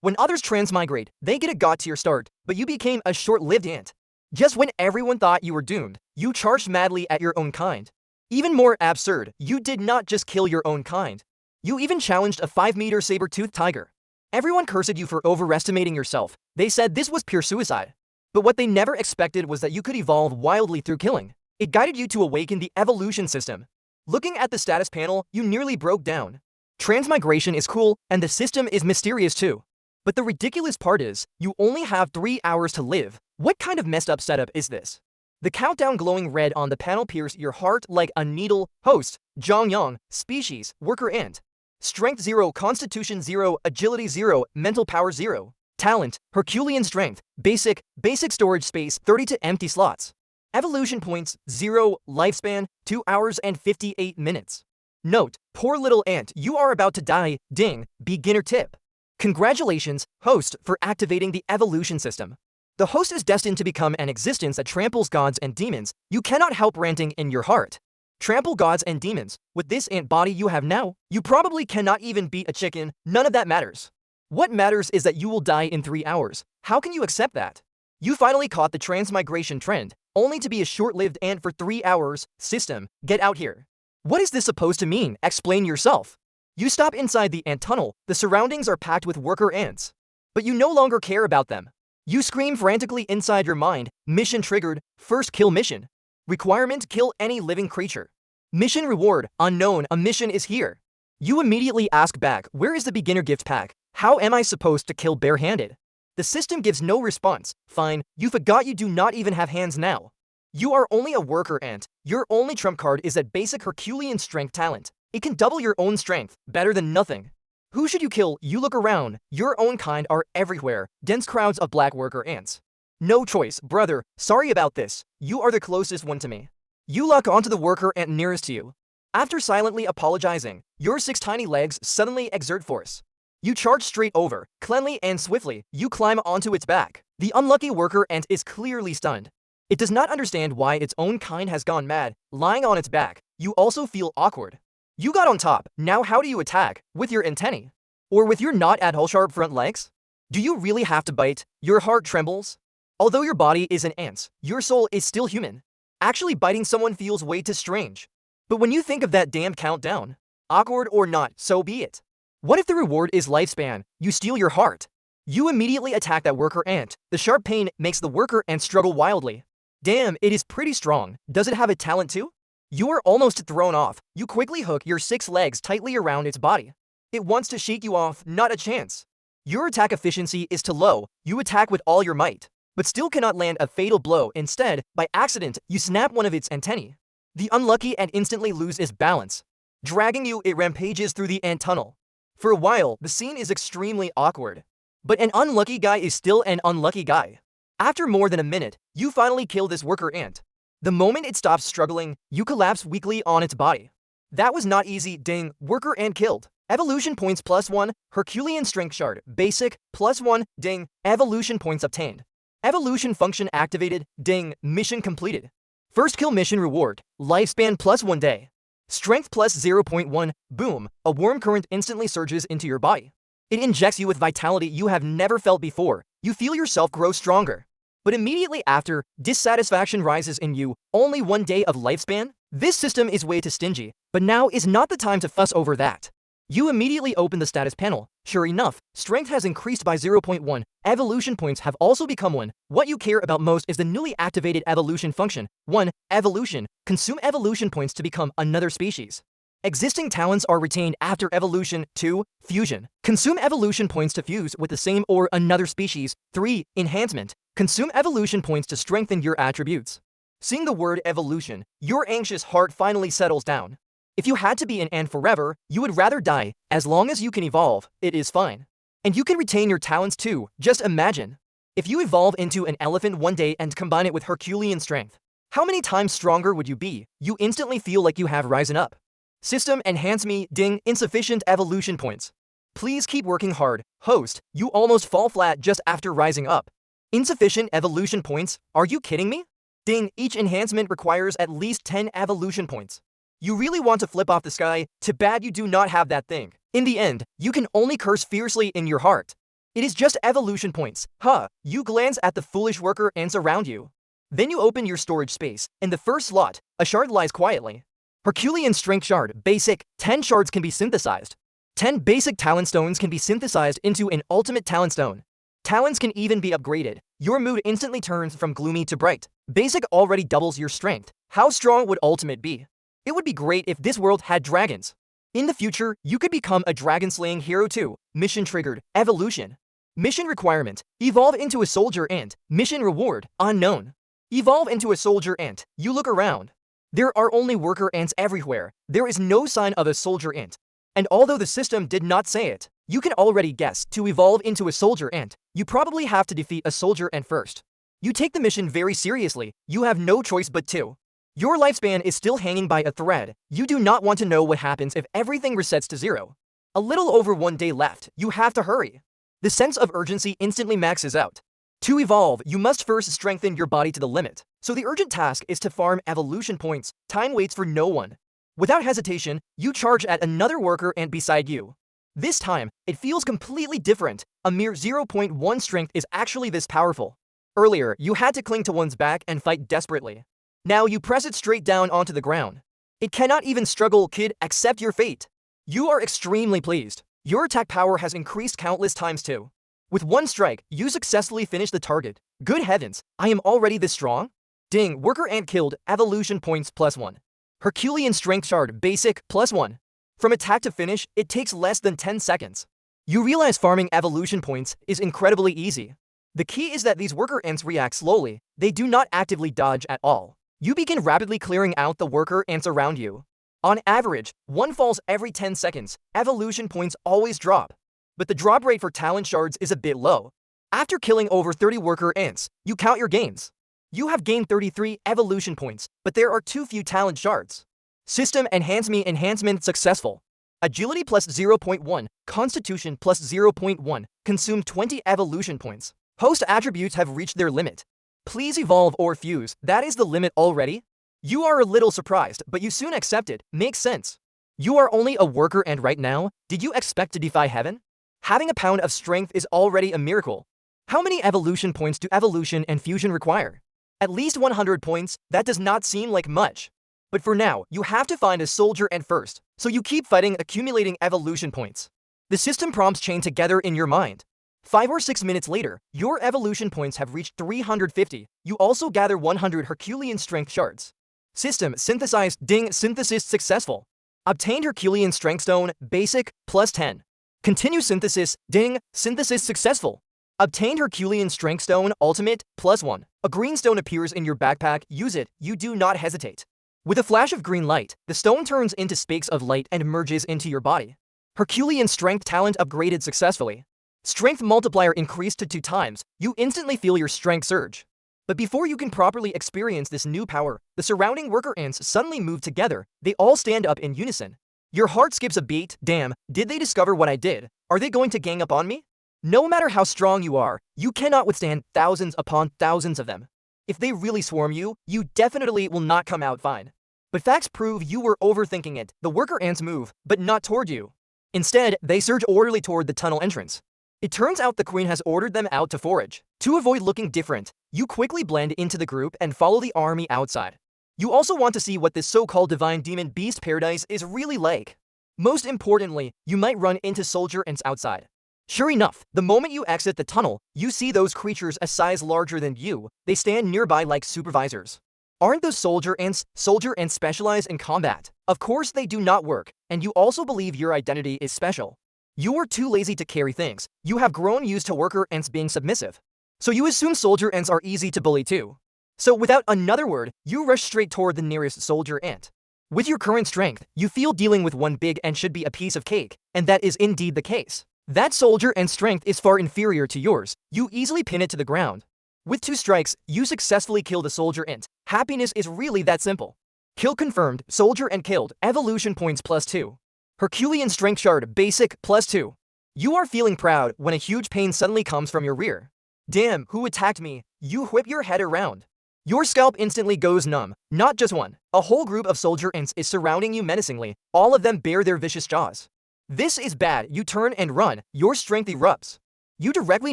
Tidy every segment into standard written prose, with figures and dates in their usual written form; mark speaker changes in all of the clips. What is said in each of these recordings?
Speaker 1: When others transmigrate, they get a god-tier start, but you became a short-lived ant. Just when everyone thought you were doomed, you charged madly at your own kind. Even more absurd, you did not just kill your own kind. You even challenged a 5-meter saber-toothed tiger. Everyone cursed you for overestimating yourself. They said this was pure suicide. But what they never expected was that you could evolve wildly through killing. It guided you to awaken the evolution system. Looking at the status panel, you nearly broke down. Transmigration is cool, and the system is mysterious too. But the ridiculous part is, you only have 3 hours to live. What kind of messed up setup is this? The countdown glowing red on the panel pierced your heart like a needle. Host, Jongyang, species, worker ant. Strength 0, Constitution 0, Agility 0, Mental Power 0. Talent, Herculean Strength, Basic Storage Space 30 to empty slots. Evolution points 0, Lifespan 2 hours and 58 minutes. Note, poor little ant, you are about to die. Ding, beginner tip. Congratulations, host, for activating the evolution system. The host is destined to become an existence that tramples gods and demons. You cannot help ranting in your heart. Trample gods and demons. With this ant body you have now, you probably cannot even beat a chicken. None of that matters. What matters is that you will die in 3 hours. How can you accept that? You finally caught the transmigration trend, only to be a short-lived ant for 3 hours. System, get out here. What is this supposed to mean? Explain yourself. You stop inside the ant tunnel. The surroundings are packed with worker ants. But you no longer care about them. You scream frantically inside your mind. Mission triggered. First kill mission. Requirement: kill any living creature. Mission reward: unknown. A mission is here. You immediately ask back, where is the beginner gift pack? How am I supposed to kill barehanded? The system gives no response. Fine, you forgot you do not even have hands now. You are only a worker ant. Your only trump card is that basic Herculean strength talent. It can double your own strength, better than nothing. Who should you kill? You look around. Your own kind are everywhere. Dense crowds of black worker ants. No choice, brother. Sorry about this. You are the closest one to me. You lock onto the worker ant nearest to you. After silently apologizing, your 6 tiny legs suddenly exert force. You charge straight over, cleanly and swiftly. You climb onto its back. The unlucky worker ant is clearly stunned. It does not understand why its own kind has gone mad. Lying on its back, you also feel awkward. You got on top. Now how do you attack? With your antennae? Or with your not at all sharp front legs? Do you really have to bite? Your heart trembles. Although your body is an ant's, your soul is still human. Actually biting someone feels way too strange. But when you think of that damn countdown, awkward or not, so be it. What if the reward is lifespan? You steal your heart. You immediately attack that worker ant. The sharp pain makes the worker ant struggle wildly. Damn, it is pretty strong. Does it have a talent too? You are almost thrown off. You quickly hook your 6 legs tightly around its body. It wants to shake you off, not a chance. Your attack efficiency is too low. You attack with all your might, but still cannot land a fatal blow. Instead, by accident, you snap one of its antennae. The unlucky ant instantly loses its balance. Dragging you, it rampages through the ant tunnel. For a while, the scene is extremely awkward. But an unlucky guy is still an unlucky guy. After more than a minute, you finally kill this worker ant. The moment it stops struggling, you collapse weakly on its body. That was not easy. Ding, worker ant killed. Evolution points +1, Herculean strength shard, basic, +1, ding, evolution points obtained. Evolution function activated, ding, mission completed. First kill mission reward, lifespan +1 day. Strength +0.1, boom, a warm current instantly surges into your body. It injects you with vitality you have never felt before. You feel yourself grow stronger. But immediately after, dissatisfaction rises in you. Only 1 day of lifespan? This system is way too stingy, but now is not the time to fuss over that. You immediately open the status panel. Sure enough, strength has increased by 0.1. Evolution points have also become 1. What you care about most is the newly activated evolution function. 1. Evolution. Consume evolution points to become another species. Existing talents are retained after evolution. 2. Fusion. Consume evolution points to fuse with the same or another species. 3. Enhancement. Consume evolution points to strengthen your attributes. Seeing the word evolution, your anxious heart finally settles down. If you had to be an ant forever, you would rather die. As long as you can evolve, it is fine. And you can retain your talents too. Just imagine. If you evolve into an elephant one day and combine it with Herculean strength, how many times stronger would you be? You instantly feel like you have risen up. System enhance me, ding, insufficient evolution points. Please keep working hard. Host, you almost fall flat just after rising up. Insufficient evolution points? Are you kidding me? Ding, each enhancement requires at least 10 evolution points. You really want to flip off the sky? Too bad you do not have that thing. In the end, you can only curse fiercely in your heart. It is just evolution points. Huh, you glance at the foolish worker ants around you. Then you open your storage space. In the first slot, a shard lies quietly. Herculean Strength Shard, basic, 10 shards can be synthesized. 10 basic talent stones can be synthesized into an ultimate talent stone. Talents can even be upgraded. Your mood instantly turns from gloomy to bright. Basic already doubles your strength. How strong would ultimate be? It would be great if this world had dragons. In the future, you could become a dragon-slaying hero too. Mission triggered. Evolution. Mission requirement. Evolve into a soldier ant. Mission reward. Unknown. Evolve into a soldier ant. You look around. There are only worker ants everywhere. There is no sign of a soldier ant. And although the system did not say it, you can already guess. To evolve into a soldier ant, you probably have to defeat a soldier ant first. You take the mission very seriously. You have no choice but to. Your lifespan is still hanging by a thread. You do not want to know what happens if everything resets to 0. A little over 1 day left. You have to hurry. The sense of urgency instantly maxes out. To evolve, you must first strengthen your body to the limit. So the urgent task is to farm evolution points. Time waits for no one. Without hesitation, you charge at another worker ant beside you. This time, it feels completely different. A mere 0.1 strength is actually this powerful. Earlier, you had to cling to one's back and fight desperately. Now you press it straight down onto the ground. It cannot even struggle, kid, accept your fate. You are extremely pleased. Your attack power has increased countless times too. With one strike, you successfully finish the target. Good heavens, I am already this strong? Ding, worker ant killed, evolution points +1. Herculean Strength Shard, basic, +1. From attack to finish, it takes less than 10 seconds. You realize farming evolution points is incredibly easy. The key is that these worker ants react slowly. They do not actively dodge at all. You begin rapidly clearing out the worker ants around you. On average, one falls every 10 seconds. Evolution points always drop. But the drop rate for talent shards is a bit low. After killing over 30 worker ants, you count your gains. You have gained 33 evolution points, but there are too few talent shards. System enhancement successful. Agility +0.1, Constitution +0.1, consume 20 evolution points. Host attributes have reached their limit. Please evolve or fuse, that is the limit already? You are a little surprised, but you soon accept it. Makes sense. You are only a worker and right now, did you expect to defy heaven? Having a pound of strength is already a miracle. How many evolution points do evolution and fusion require? At least 100 points. That does not seem like much. But for now, you have to find a soldier ant first, so you keep fighting, accumulating evolution points. The system prompts chain together in your mind. 5 or 6 minutes later, your evolution points have reached 350. You also gather 100 Herculean Strength Shards. System synthesized. Ding, synthesis successful. Obtained Herculean Strength Stone, basic, +10. Continue synthesis. Ding, synthesis successful. Obtained Herculean Strength Stone, ultimate, +1. A green stone appears in your backpack. Use it. You do not hesitate. With a flash of green light, the stone turns into spakes of light and merges into your body. Herculean Strength talent upgraded successfully. Strength multiplier increased to 2 times. You instantly feel your strength surge. But before you can properly experience this new power, the surrounding worker ants suddenly move together. They all stand up in unison. Your heart skips a beat. Damn, did they discover what I did? Are they going to gang up on me? No matter how strong you are, you cannot withstand thousands upon thousands of them. If they really swarm you, you definitely will not come out fine. But facts prove you were overthinking it. The worker ants move, but not toward you. Instead, they surge orderly toward the tunnel entrance. It turns out the queen has ordered them out to forage. To avoid looking different, you quickly blend into the group and follow the army outside. You also want to see what this so-called divine demon beast paradise is really like. Most importantly, you might run into soldier ants outside. Sure enough, the moment you exit the tunnel, you see those creatures a size larger than you. They stand nearby like supervisors. Aren't those soldier ants? Soldier ants specialize in combat. Of course they do not work, and you also believe your identity is special. You were too lazy to carry things. You have grown used to worker ants being submissive. So you assume soldier ants are easy to bully too. So without another word, you rush straight toward the nearest soldier ant. With your current strength, you feel dealing with one big ant should be a piece of cake, and that is indeed the case. That soldier ant's strength is far inferior to yours. You easily pin it to the ground. With 2 strikes, you successfully kill the soldier ant. Happiness is really that simple. Kill confirmed. Soldier ant killed. Evolution points +2. Herculean Strength Shard, basic, +2. You are feeling proud when a huge pain suddenly comes from your rear. Damn, who attacked me? You whip your head around. Your scalp instantly goes numb. Not just one. A whole group of soldier ants is surrounding you menacingly. All of them bare their vicious jaws. This is bad. You turn and run. Your strength erupts. You directly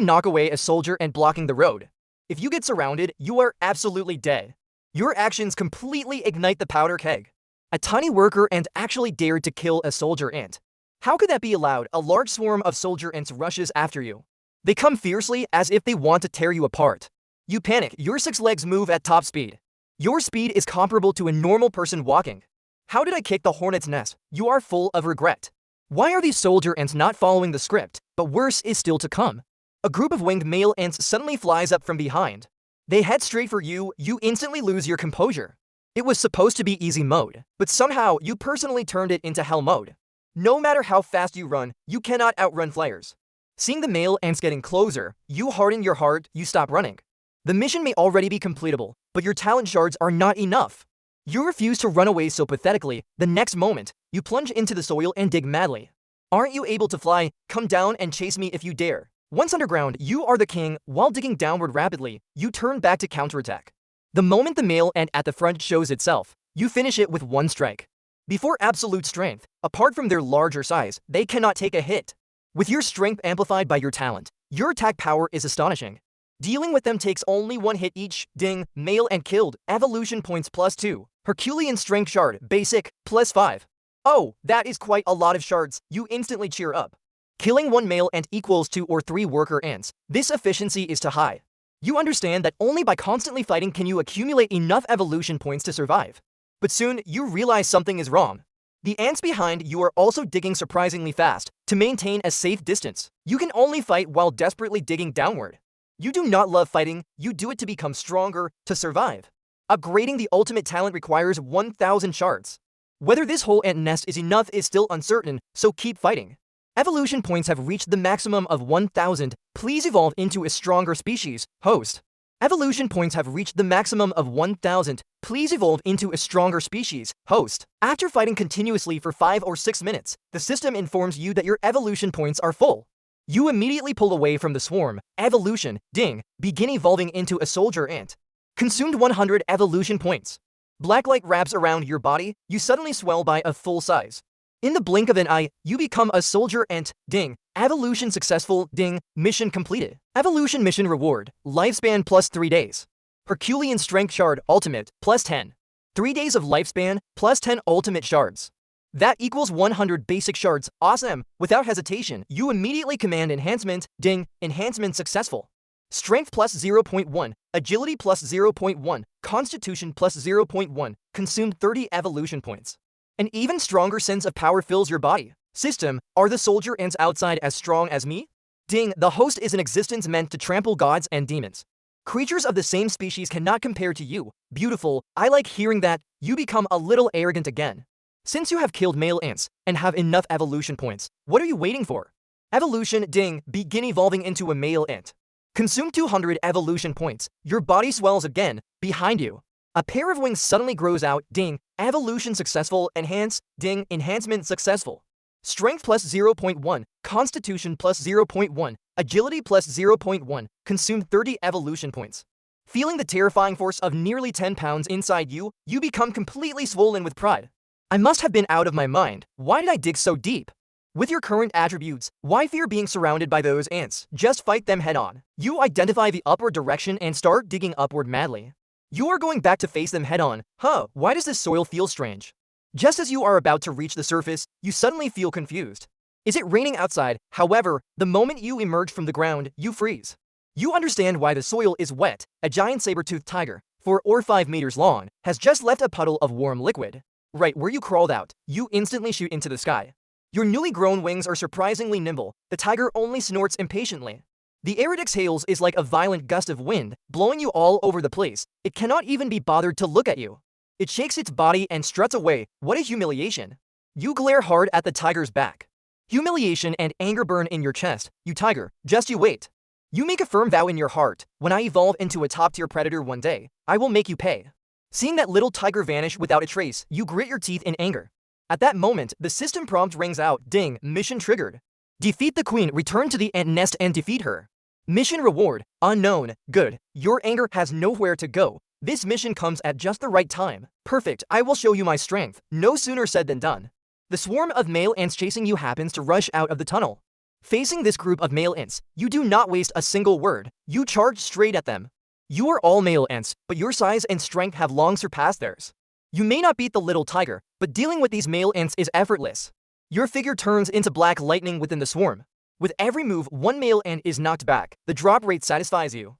Speaker 1: knock away a soldier ant blocking the road. If you get surrounded, you are absolutely dead. Your actions completely ignite the powder keg. A tiny worker ant actually dared to kill a soldier ant. How could that be allowed? A large swarm of soldier ants rushes after you. They come fiercely as if they want to tear you apart. You panic, your 6 legs move at top speed. Your speed is comparable to a normal person walking. How did I kick the hornet's nest? You are full of regret. Why are these soldier ants not following the script? But worse is still to come. A group of winged male ants suddenly flies up from behind. They head straight for you, you instantly lose your composure. It was supposed to be easy mode, but somehow you personally turned it into hell mode. No matter how fast you run, you cannot outrun flares. Seeing the male ants getting closer, you harden your heart, you stop running. The mission may already be completable, but your talent shards are not enough. You refuse to run away so pathetically. The next moment, you plunge into the soil and dig madly. Aren't you able to fly? Come down and chase me if you dare. Once underground, you are the king. While digging downward rapidly, you turn back to counterattack. The moment the male ant at the front shows itself, you finish it with one strike. Before absolute strength, apart from their larger size, they cannot take a hit. With your strength amplified by your talent, your attack power is astonishing. Dealing with them takes only one hit each. Ding, male ant killed, evolution points +2, Herculean strength shard, basic, +5. Oh, that is quite a lot of shards, you instantly cheer up. Killing one male ant equals 2 or 3 worker ants. This efficiency is too high. You understand that only by constantly fighting can you accumulate enough evolution points to survive. But soon, you realize something is wrong. The ants behind you are also digging surprisingly fast. To maintain a safe distance, you can only fight while desperately digging downward. You do not love fighting, you do it to become stronger, to survive. Upgrading the ultimate talent requires 1,000 shards. Whether this whole ant nest is enough is still uncertain, so keep fighting. Evolution points have reached the maximum of 1,000. Please evolve into a stronger species, host. Evolution points have reached the maximum of 1,000. Please evolve into a stronger species, host. After fighting continuously for 5 or 6 minutes, the system informs you that your evolution points are full. You immediately pull away from the swarm. Evolution, ding, begin evolving into a soldier ant. Consumed 100 evolution points. Black light wraps around your body, you suddenly swell by a full size. In the blink of an eye, you become a soldier ant, ding. Evolution successful, ding, mission completed. Evolution mission reward, lifespan +3 days. Herculean strength shard, ultimate, +10. 3 days of lifespan, +10 ultimate shards. That equals 100 basic shards, awesome. Without hesitation, you immediately command enhancement, ding, enhancement successful. Strength +0.1, agility +0.1, constitution +0.1, consumed 30 evolution points. An even stronger sense of power fills your body. System, are the soldier ants outside as strong as me? Ding, the host is an existence meant to trample gods and demons. Creatures of the same species cannot compare to you. Beautiful, I like hearing that. You become a little arrogant again. Since you have killed male ants and have enough evolution points, what are you waiting for? Evolution, ding, begin evolving into a male ant. Consume 200 evolution points. Your body swells again. Behind you, a pair of wings suddenly grows out, ding, evolution successful, enhance, ding, enhancement successful. Strength +0.1, constitution +0.1, agility +0.1, consumed 30 evolution points. Feeling the terrifying force of nearly 10 pounds inside you, you become completely swollen with pride. I must have been out of my mind. Why did I dig so deep? With your current attributes, why fear being surrounded by those ants? Just fight them head on. You identify the upward direction and start digging upward madly. You are going back to face them head on. Huh, why does this soil feel strange? Just as you are about to reach the surface, you suddenly feel confused. Is it raining outside? However, the moment you emerge from the ground, you freeze. You understand why the soil is wet. A giant saber-toothed tiger, 4 or 5 meters long, has just left a puddle of warm liquid. Right where you crawled out, you instantly shoot into the sky. Your newly grown wings are surprisingly nimble. The tiger only snorts impatiently. The air it exhales is like a violent gust of wind, blowing you all over the place. It cannot even be bothered to look at you. It shakes its body and struts away. What a humiliation. You glare hard at the tiger's back. Humiliation and anger burn in your chest. You tiger, just you wait. You make a firm vow in your heart. When I evolve into a top-tier predator one day, I will make you pay. Seeing that little tiger vanish without a trace, you grit your teeth in anger. At that moment, the system prompt rings out, ding, mission triggered. Defeat the queen, return to the ant nest and defeat her. Mission reward, unknown, good. Your anger has nowhere to go. This mission comes at just the right time. Perfect, I will show you my strength. No sooner said than done. The swarm of male ants chasing you happens to rush out of the tunnel. Facing this group of male ants, you do not waste a single word, you charge straight at them. You are all male ants, but your size and strength have long surpassed theirs. You may not beat the little tiger, but dealing with these male ants is effortless. Your figure turns into black lightning within the swarm. With every move, one male ant is knocked back. The drop rate satisfies you.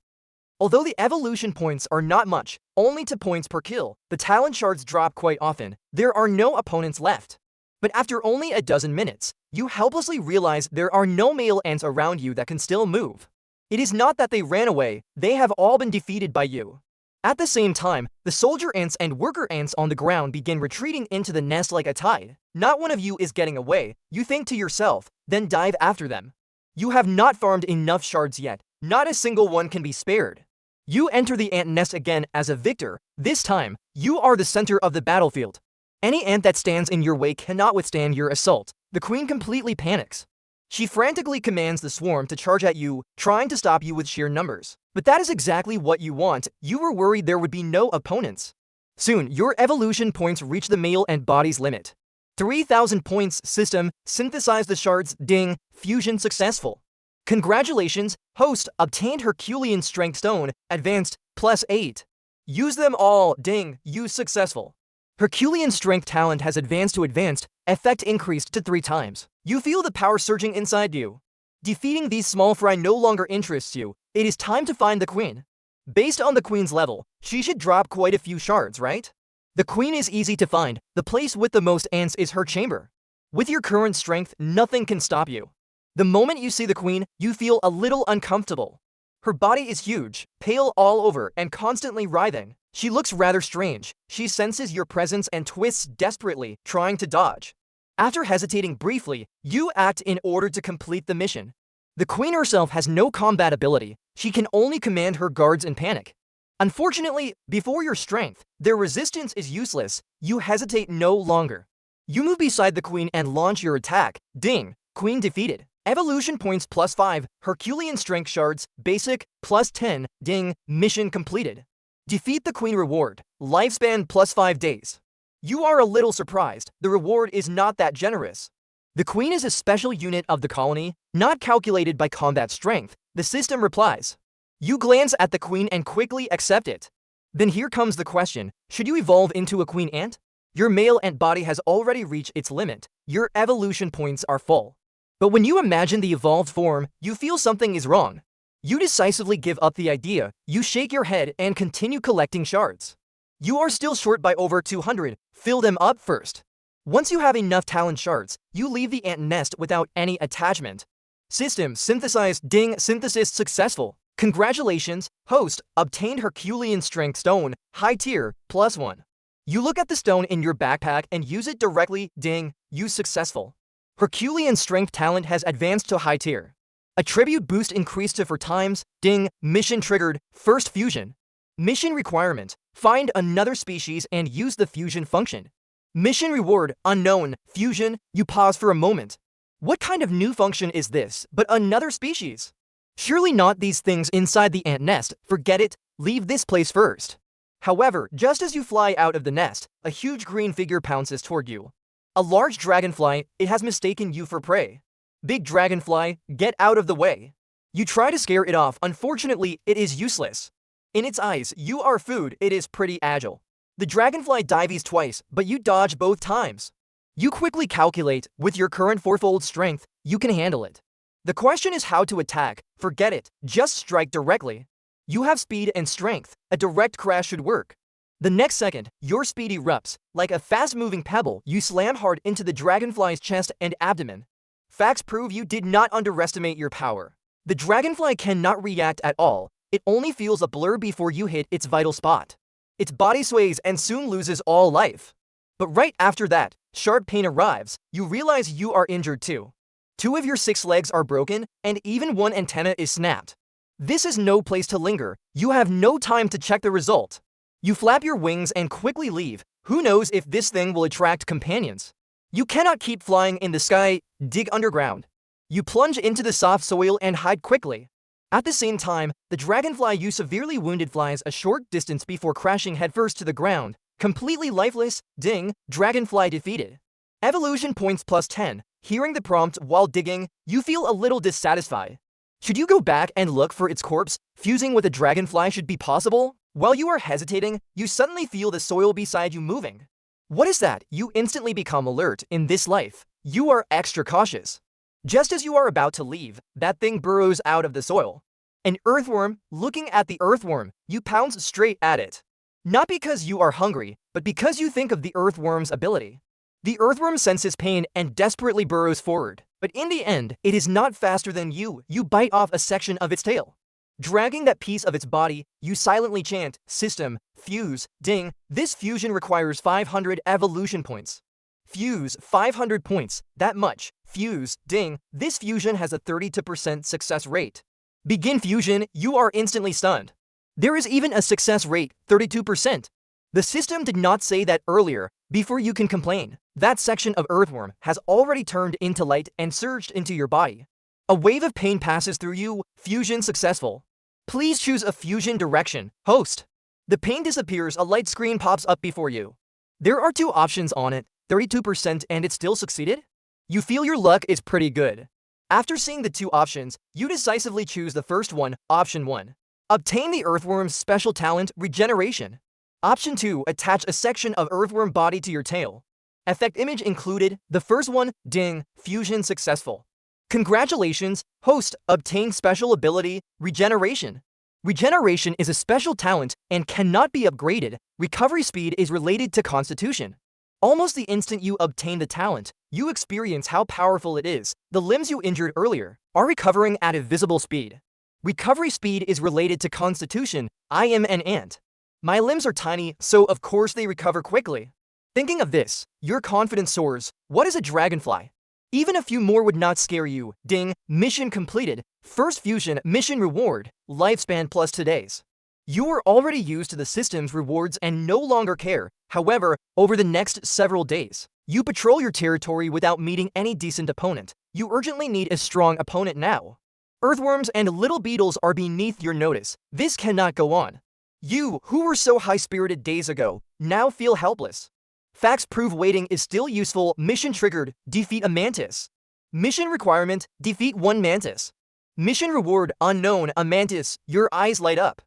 Speaker 1: Although the evolution points are not much, only 2 points per kill, the talent shards drop quite often. There are no opponents left. But after only a dozen minutes, you helplessly realize there are no male ants around you that can still move. It is not that they ran away, they have all been defeated by you. At the same time, the soldier ants and worker ants on the ground begin retreating into the nest like a tide. Not one of you is getting away, you think to yourself, then dive after them. You have not farmed enough shards yet, not a single one can be spared. You enter the ant nest again as a victor. This time, you are the center of the battlefield. Any ant that stands in your way cannot withstand your assault. The queen completely panics. She frantically commands the swarm to charge at you, trying to stop you with sheer numbers. But that is exactly what you want. You were worried there would be no opponents. Soon, your evolution points reach the male ant body's limit. 3,000 points. System, synthesize the shards. Ding, fusion successful. Congratulations, host obtained Herculean Strength Stone, advanced, +8. Use them all. Ding, use successful. Herculean Strength talent has advanced to advanced, effect increased to 3 times. You feel the power surging inside you. Defeating these small fry no longer interests you. It is time to find the queen. Based on the queen's level, she should drop quite a few shards, right? The queen is easy to find. The place with the most ants is her chamber. With your current strength, nothing can stop you. The moment you see the queen, you feel a little uncomfortable. Her body is huge, pale all over, and constantly writhing. She looks rather strange. She senses your presence and twists desperately, trying to dodge. After hesitating briefly, you act in order to complete the mission. The queen herself has no combat ability. She can only command her guards in panic. Unfortunately, before your strength, their resistance is useless. You hesitate no longer. You move beside the queen and launch your attack. Ding, queen defeated. Evolution points +5, Herculean Strength shards, basic, +10, ding, mission completed. Defeat the queen reward, lifespan +5 days. You are a little surprised, the reward is not that generous. The queen is a special unit of the colony, not calculated by combat strength, the system replies. You glance at the queen and quickly accept it. Then here comes the question, should you evolve into a queen ant? Your male ant body has already reached its limit, your evolution points are full. But when you imagine the evolved form, you feel something is wrong. You decisively give up the idea, you shake your head and continue collecting shards. You are still short by over 200, fill them up first. Once you have enough talent shards, you leave the ant nest without any attachment. System synthesized. Ding, synthesis successful. Congratulations, host obtained Herculean Strength Stone, high tier, +1. You look at the stone in your backpack and use it directly. Ding, use successful. Herculean Strength talent has advanced to high tier. Attribute boost increased to 4 times. Ding, mission triggered, first fusion. Mission requirement, find another species and use the fusion function. Mission reward, unknown, fusion, you pause for a moment. What kind of new function is this, but another species? Surely not these things inside the ant nest, forget it, leave this place first. However, just as you fly out of the nest, a huge green figure pounces toward you. A large dragonfly, it has mistaken you for prey. Big dragonfly, get out of the way. You try to scare it off, unfortunately, it is useless. In its eyes, you are food, it is pretty agile. The dragonfly dives twice, but you dodge both times. You quickly calculate, with your current 4-fold strength, you can handle it. The question is how to attack, forget it, just strike directly. You have speed and strength, a direct crash should work. The next second, your speed erupts, like a fast-moving pebble, you slam hard into the dragonfly's chest and abdomen. Facts prove you did not underestimate your power. The dragonfly cannot react at all, it only feels a blur before you hit its vital spot. Its body sways and soon loses all life. But right after that, sharp pain arrives, you realize you are injured too. 2 of your 6 legs are broken, and even 1 antenna is snapped. This is no place to linger, you have no time to check the result. You flap your wings and quickly leave, who knows if this thing will attract companions. You cannot keep flying in the sky, dig underground. You plunge into the soft soil and hide quickly. At the same time, the dragonfly you severely wounded flies a short distance before crashing headfirst to the ground, completely lifeless. Ding, dragonfly defeated. Evolution points +10, Hearing the prompt while digging, you feel a little dissatisfied. Should you go back and look for its corpse? Fusing with a dragonfly should be possible? While you are hesitating, you suddenly feel the soil beside you moving. What is that? You instantly become alert. In this life, you are extra cautious. Just as you are about to leave, that thing burrows out of the soil. An earthworm. Looking at the earthworm, you pounce straight at it. Not because you are hungry, but because you think of the earthworm's ability. The earthworm senses pain and desperately burrows forward, but in the end, it is not faster than you. You bite off a section of its tail. Dragging that piece of its body, you silently chant, "System, fuse, ding." This fusion requires 500 evolution points. Fuse, 500 points, that much. Fuse, ding. This fusion has a 32% success rate. Begin fusion, you are instantly stunned. There is even a success rate, 32%. The system did not say that earlier. Before you can complain, that section of earthworm has already turned into light and surged into your body. A wave of pain passes through you. Fusion successful. Please choose a fusion direction. Host. The pain disappears. A light screen pops up before you. There are two options on it, 32% and it still succeeded? You feel your luck is pretty good. After seeing the two options, you decisively choose the first one, option 1. Obtain the earthworm's special talent, regeneration. Option 2, attach a section of earthworm body to your tail. Effect image included. The first one, ding, fusion successful. Congratulations, host, obtain special ability, regeneration. Regeneration is a special talent and cannot be upgraded. Recovery speed is related to constitution. Almost the instant you obtain the talent, you experience how powerful it is. The limbs you injured earlier are recovering at a visible speed. Recovery speed is related to constitution. I am an ant. My limbs are tiny, so of course they recover quickly. Thinking of this, your confidence soars. What is a dragonfly? Even a few more would not scare you. Ding, mission completed. First fusion, mission reward, lifespan plus 2 days. You are already used to the system's rewards and no longer care. However, over the next several days, you patrol your territory without meeting any decent opponent. You urgently need a strong opponent now. Earthworms and little beetles are beneath your notice. This cannot go on. You, who were so high-spirited days ago, now feel helpless. Facts prove waiting is still useful. Mission triggered, defeat a mantis. Mission requirement, defeat 1 mantis. Mission reward, unknown, a mantis. Your eyes light up.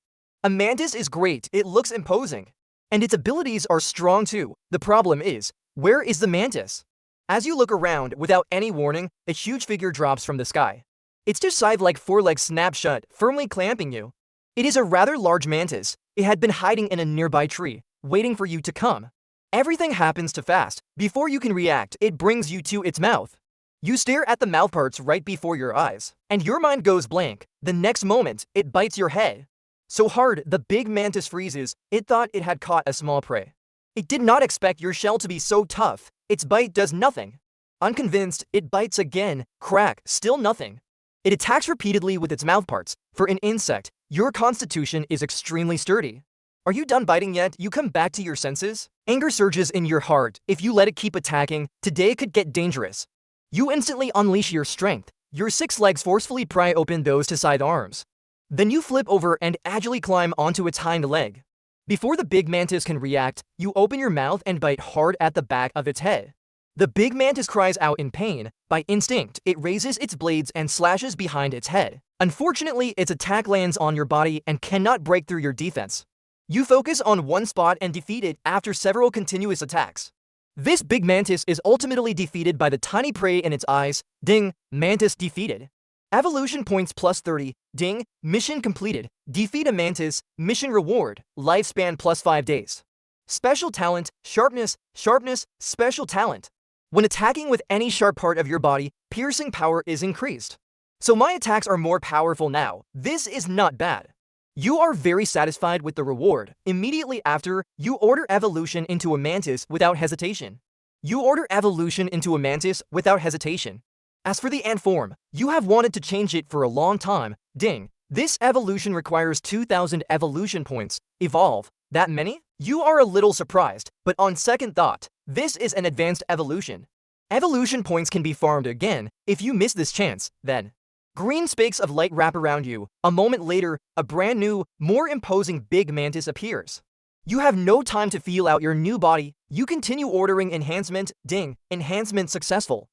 Speaker 1: A mantis is great, it looks imposing. And its abilities are strong too. The problem is, where is the mantis? As you look around, without any warning, a huge figure drops from the sky. Its two scythe-like forelegs snap shut, firmly clamping you. It is a rather large mantis. It had been hiding in a nearby tree, waiting for you to come. Everything happens too fast. Before you can react, it brings you to its mouth. You stare at the mouthparts right before your eyes, and your mind goes blank. The next moment, it bites your head. So hard, the big mantis freezes. It thought it had caught a small prey. It did not expect your shell to be so tough. Its bite does nothing. Unconvinced, it bites again. Crack, still nothing. It attacks repeatedly with its mouthparts. For an insect, your constitution is extremely sturdy. Are you done biting yet? You come back to your senses? Anger surges in your heart. If you let it keep attacking, today could get dangerous. You instantly unleash your strength. Your 6 legs forcefully pry open those two side arms. Then you flip over and agilely climb onto its hind leg. Before the big mantis can react, you open your mouth and bite hard at the back of its head. The big mantis cries out in pain. By instinct, it raises its blades and slashes behind its head. Unfortunately, its attack lands on your body and cannot break through your defense. You focus on one spot and defeat it after several continuous attacks. This big mantis is ultimately defeated by the tiny prey in its eyes. Ding, mantis defeated. Evolution points plus 30. Ding, mission completed. Defeat a mantis. Mission reward, lifespan plus 5 days. Special talent, sharpness, sharpness, special talent. When attacking with any sharp part of your body, piercing power is increased. So my attacks are more powerful now. This is not bad. You are very satisfied with the reward. Immediately after, you order evolution into a mantis without hesitation. You order evolution into a mantis without hesitation. As for the ant form, you have wanted to change it for a long time. Ding, this evolution requires 2,000 evolution points. Evolve, that many? You are a little surprised, but on second thought, this is an advanced evolution. Evolution points can be farmed again. If you miss this chance, then green spakes of light wrap around you. A moment later, a brand new, more imposing big mantis appears. You have no time to feel out your new body. You continue ordering enhancement. Ding, enhancement successful.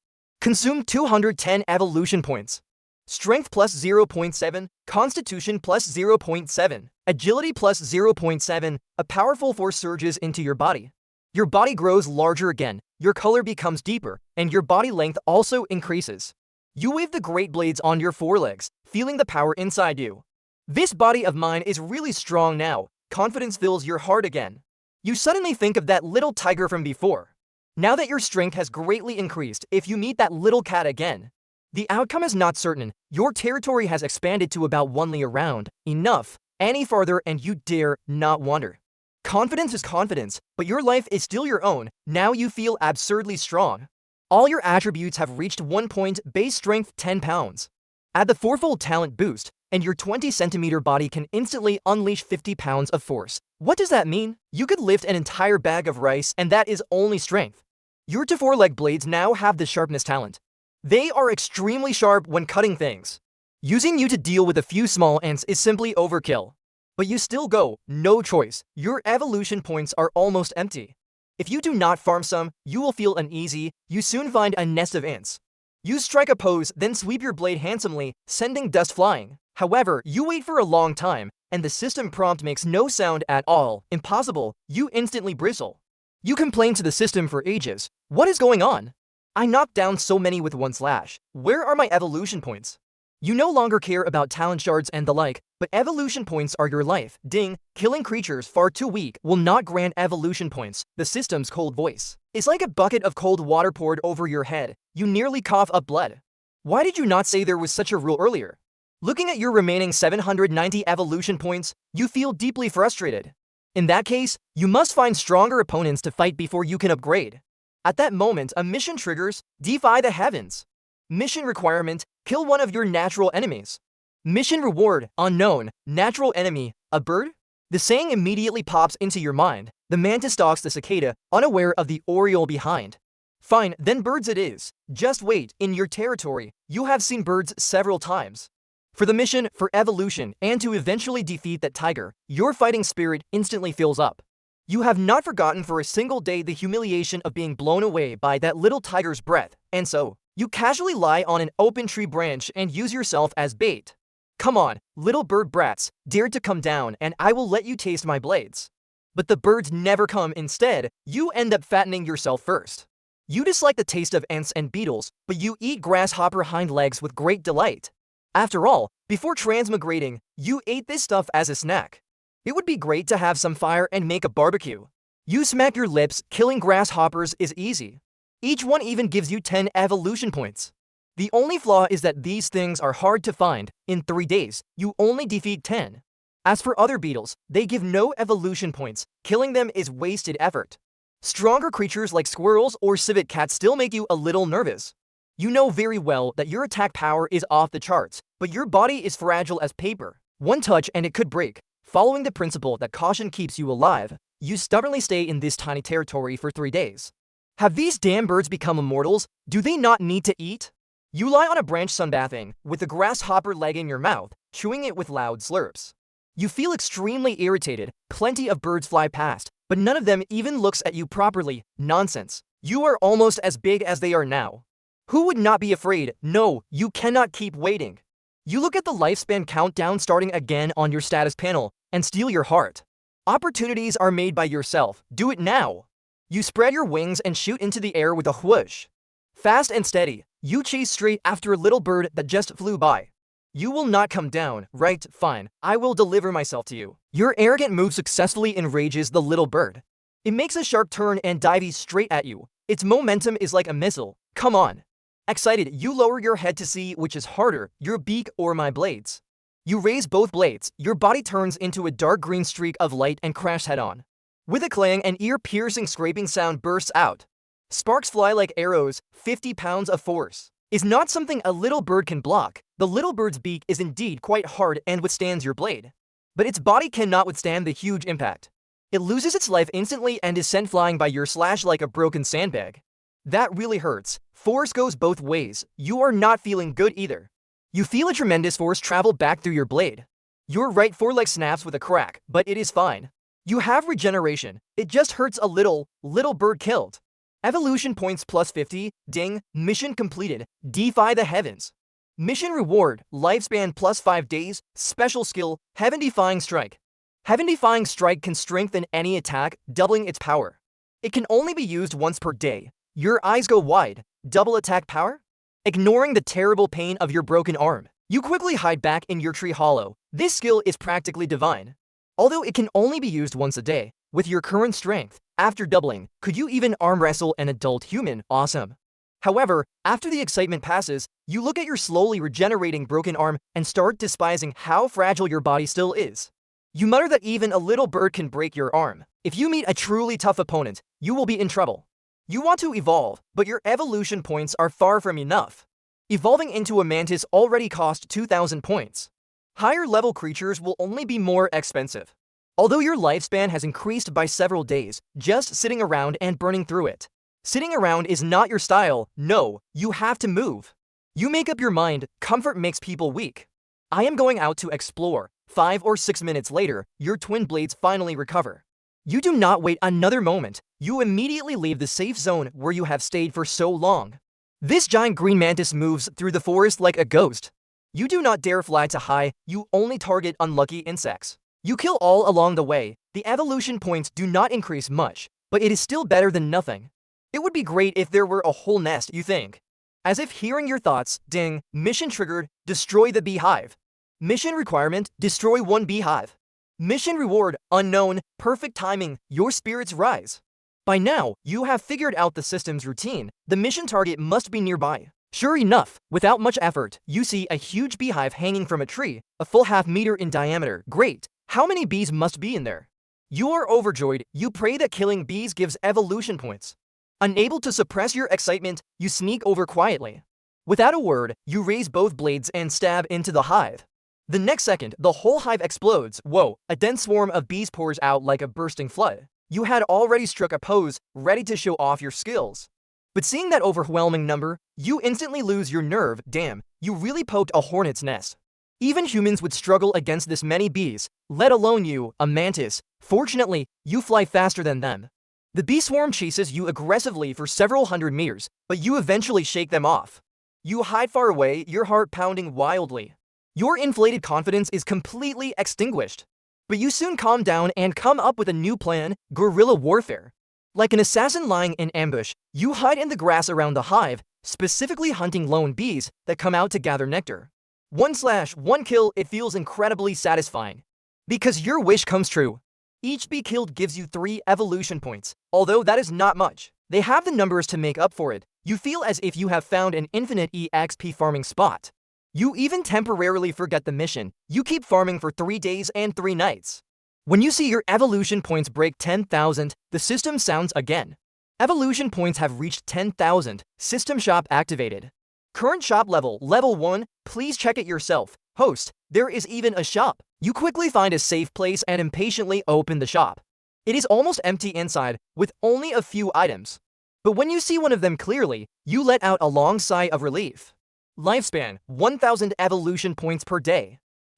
Speaker 1: Consume 210 evolution points. Strength plus 0.7, Constitution plus 0.7, Agility plus 0.7, a powerful force surges into your body. Your body grows larger again, your color becomes deeper, and your body length also increases. You wave the great blades on your forelegs, feeling the power inside you. This body of mine is really strong now, confidence fills your heart again. You suddenly think of that little tiger from before. Now that your strength has greatly increased, if you meet that little cat again, the outcome is not certain. Your territory has expanded to about 1 li around. Enough. Any farther and you dare not wander. Confidence is confidence, but your life is still your own. Now you feel absurdly strong. All your attributes have reached 1 point, base strength 10 pounds. Add the fourfold talent boost, and your 20-centimeter body can instantly unleash 50 pounds of force. What does that mean? You could lift an entire bag of rice, and that is only strength. Your two foreleg blades now have the sharpness talent. They are extremely sharp when cutting things. Using you to deal with a few small ants is simply overkill. But you still go, no choice. Your evolution points are almost empty. If you do not farm some, you will feel uneasy. You soon find a nest of ants. You strike a pose, then sweep your blade handsomely, sending dust flying. However, you wait for a long time, and the system prompt makes no sound at all. Impossible. You instantly bristle. You complain to the system for ages. What is going on? I knocked down so many with one slash. Where are my evolution points? You no longer care about talent shards and the like, but evolution points are your life. Ding, killing creatures far too weak will not grant evolution points. The system's cold voice is like a bucket of cold water poured over your head. You nearly cough up blood. Why did you not say there was such a rule earlier? Looking at your remaining 790 evolution points, you feel deeply frustrated. In that case, you must find stronger opponents to fight before you can upgrade. At that moment, a mission triggers. Defy the heavens. Mission requirement: kill one of your natural enemies. Mission reward: unknown, natural enemy, a bird? The saying immediately pops into your mind. The mantis stalks the cicada, unaware of the oriole behind. Fine, then birds it is. Just wait, in your territory, you have seen birds several times. For the mission, for evolution, and to eventually defeat that tiger, your fighting spirit instantly fills up. You have not forgotten for a single day the humiliation of being blown away by that little tiger's breath, and so, you casually lie on an open tree branch and use yourself as bait. Come on, little bird brats, dare to come down and I will let you taste my blades. But the birds never come. Instead, you end up fattening yourself first. You dislike the taste of ants and beetles, but you eat grasshopper hind legs with great delight. After all, before transmigrating, you ate this stuff as a snack. It would be great to have some fire and make a barbecue. You smack your lips. Killing grasshoppers is easy. Each one even gives you 10 evolution points. The only flaw is that these things are hard to find. In 3 days, you only defeat 10. As for other beetles, they give no evolution points. Killing them is wasted effort. Stronger creatures like squirrels or civet cats still make you a little nervous. You know very well that your attack power is off the charts, but your body is fragile as paper. One touch and it could break. Following the principle that caution keeps you alive, you stubbornly stay in this tiny territory for 3 days. Have these damn birds become immortals? Do they not need to eat? You lie on a branch sunbathing, with a grasshopper leg in your mouth, chewing it with loud slurps. You feel extremely irritated. Plenty of birds fly past, but none of them even looks at you properly. Nonsense. You are almost as big as they are now. Who would not be afraid? No, you cannot keep waiting. You look at the lifespan countdown starting again on your status panel, and steal your heart. Opportunities are made by yourself. Do it now. You spread your wings and shoot into the air with a whoosh. Fast and steady, you chase straight after a little bird that just flew by. You will not come down, right? Fine, I will deliver myself to you. Your arrogant move successfully enrages the little bird. It makes a sharp turn and dives straight at you. Its momentum is like a missile. Come on. Excited, you lower your head to see which is harder, your beak or my blades. You raise both blades, your body turns into a dark green streak of light and crash head-on. With a clang, an ear-piercing scraping sound bursts out. Sparks fly like arrows. 50 pounds of force is not something a little bird can block. The little bird's beak is indeed quite hard and withstands your blade. But its body cannot withstand the huge impact. It loses its life instantly and is sent flying by your slash like a broken sandbag. That really hurts. Force goes both ways. You are not feeling good either. You feel a tremendous force travel back through your blade. Your right foreleg snaps with a crack, but it is fine. You have regeneration. It just hurts a little. Little bird killed. Evolution points plus 50, ding, mission completed, defy the heavens. Mission reward, lifespan plus 5 days, special skill, heaven defying strike. Heaven defying strike can strengthen any attack, doubling its power. It can only be used once per day. Your eyes go wide, double attack power? Ignoring the terrible pain of your broken arm, you quickly hide back in your tree hollow. This skill is practically divine. Although it can only be used once a day, with your current strength, after doubling, could you even arm wrestle an adult human? Awesome. However, after the excitement passes, you look at your slowly regenerating broken arm and start despising how fragile your body still is. You mutter that even a little bird can break your arm. If you meet a truly tough opponent, you will be in trouble. You want to evolve, but your evolution points are far from enough. Evolving into a mantis already cost 2,000 points. Higher level creatures will only be more expensive. Although your lifespan has increased by several days, just sitting around and burning through it. Sitting around is not your style. No, you have to move. You make up your mind, comfort makes people weak. I am going out to explore. 5 or 6 minutes later, your twin blades finally recover. You do not wait another moment. You immediately leave the safe zone where you have stayed for so long. This giant green mantis moves through the forest like a ghost. You do not dare fly too high, you only target unlucky insects. You kill all along the way. The evolution points do not increase much, but it is still better than nothing. It would be great if there were a whole nest, you think. As if hearing your thoughts, ding, mission triggered, destroy the beehive. Mission requirement, destroy 1 beehive. Mission reward, unknown, perfect timing, your spirits rise. By now, you have figured out the system's routine. The mission target must be nearby. Sure enough, without much effort, you see a huge beehive hanging from a tree, a full half-meter in diameter. Great! How many bees must be in there? You are overjoyed. You pray that killing bees gives evolution points. Unable to suppress your excitement, you sneak over quietly. Without a word, you raise both blades and stab into the hive. The next second, the whole hive explodes. Whoa, a dense swarm of bees pours out like a bursting flood. You had already struck a pose, ready to show off your skills. But seeing that overwhelming number, you instantly lose your nerve. Damn, you really poked a hornet's nest. Even humans would struggle against this many bees, let alone you, a mantis. Fortunately, you fly faster than them. The bee swarm chases you aggressively for several hundred meters, but you eventually shake them off. You hide far away, your heart pounding wildly. Your inflated confidence is completely extinguished. But you soon calm down and come up with a new plan, guerrilla warfare. Like an assassin lying in ambush, you hide in the grass around the hive, specifically hunting lone bees that come out to gather nectar. 1/1 kill, it feels incredibly satisfying. Because your wish comes true. Each bee killed gives you 3 evolution points, although that is not much. They have the numbers to make up for it. You feel as if you have found an infinite EXP farming spot. You even temporarily forget the mission. You keep farming for 3 days and 3 nights. When you see your evolution points break 10,000, the system sounds again. Evolution points have reached 10,000. System shop activated. Current shop level 1. Please check it yourself. Host, there is even a shop. You quickly find a safe place and impatiently open the shop. It is almost empty inside, with only a few items. But when you see one of them clearly, you let out a long sigh of relief. Lifespan, 1,000 evolution points per day.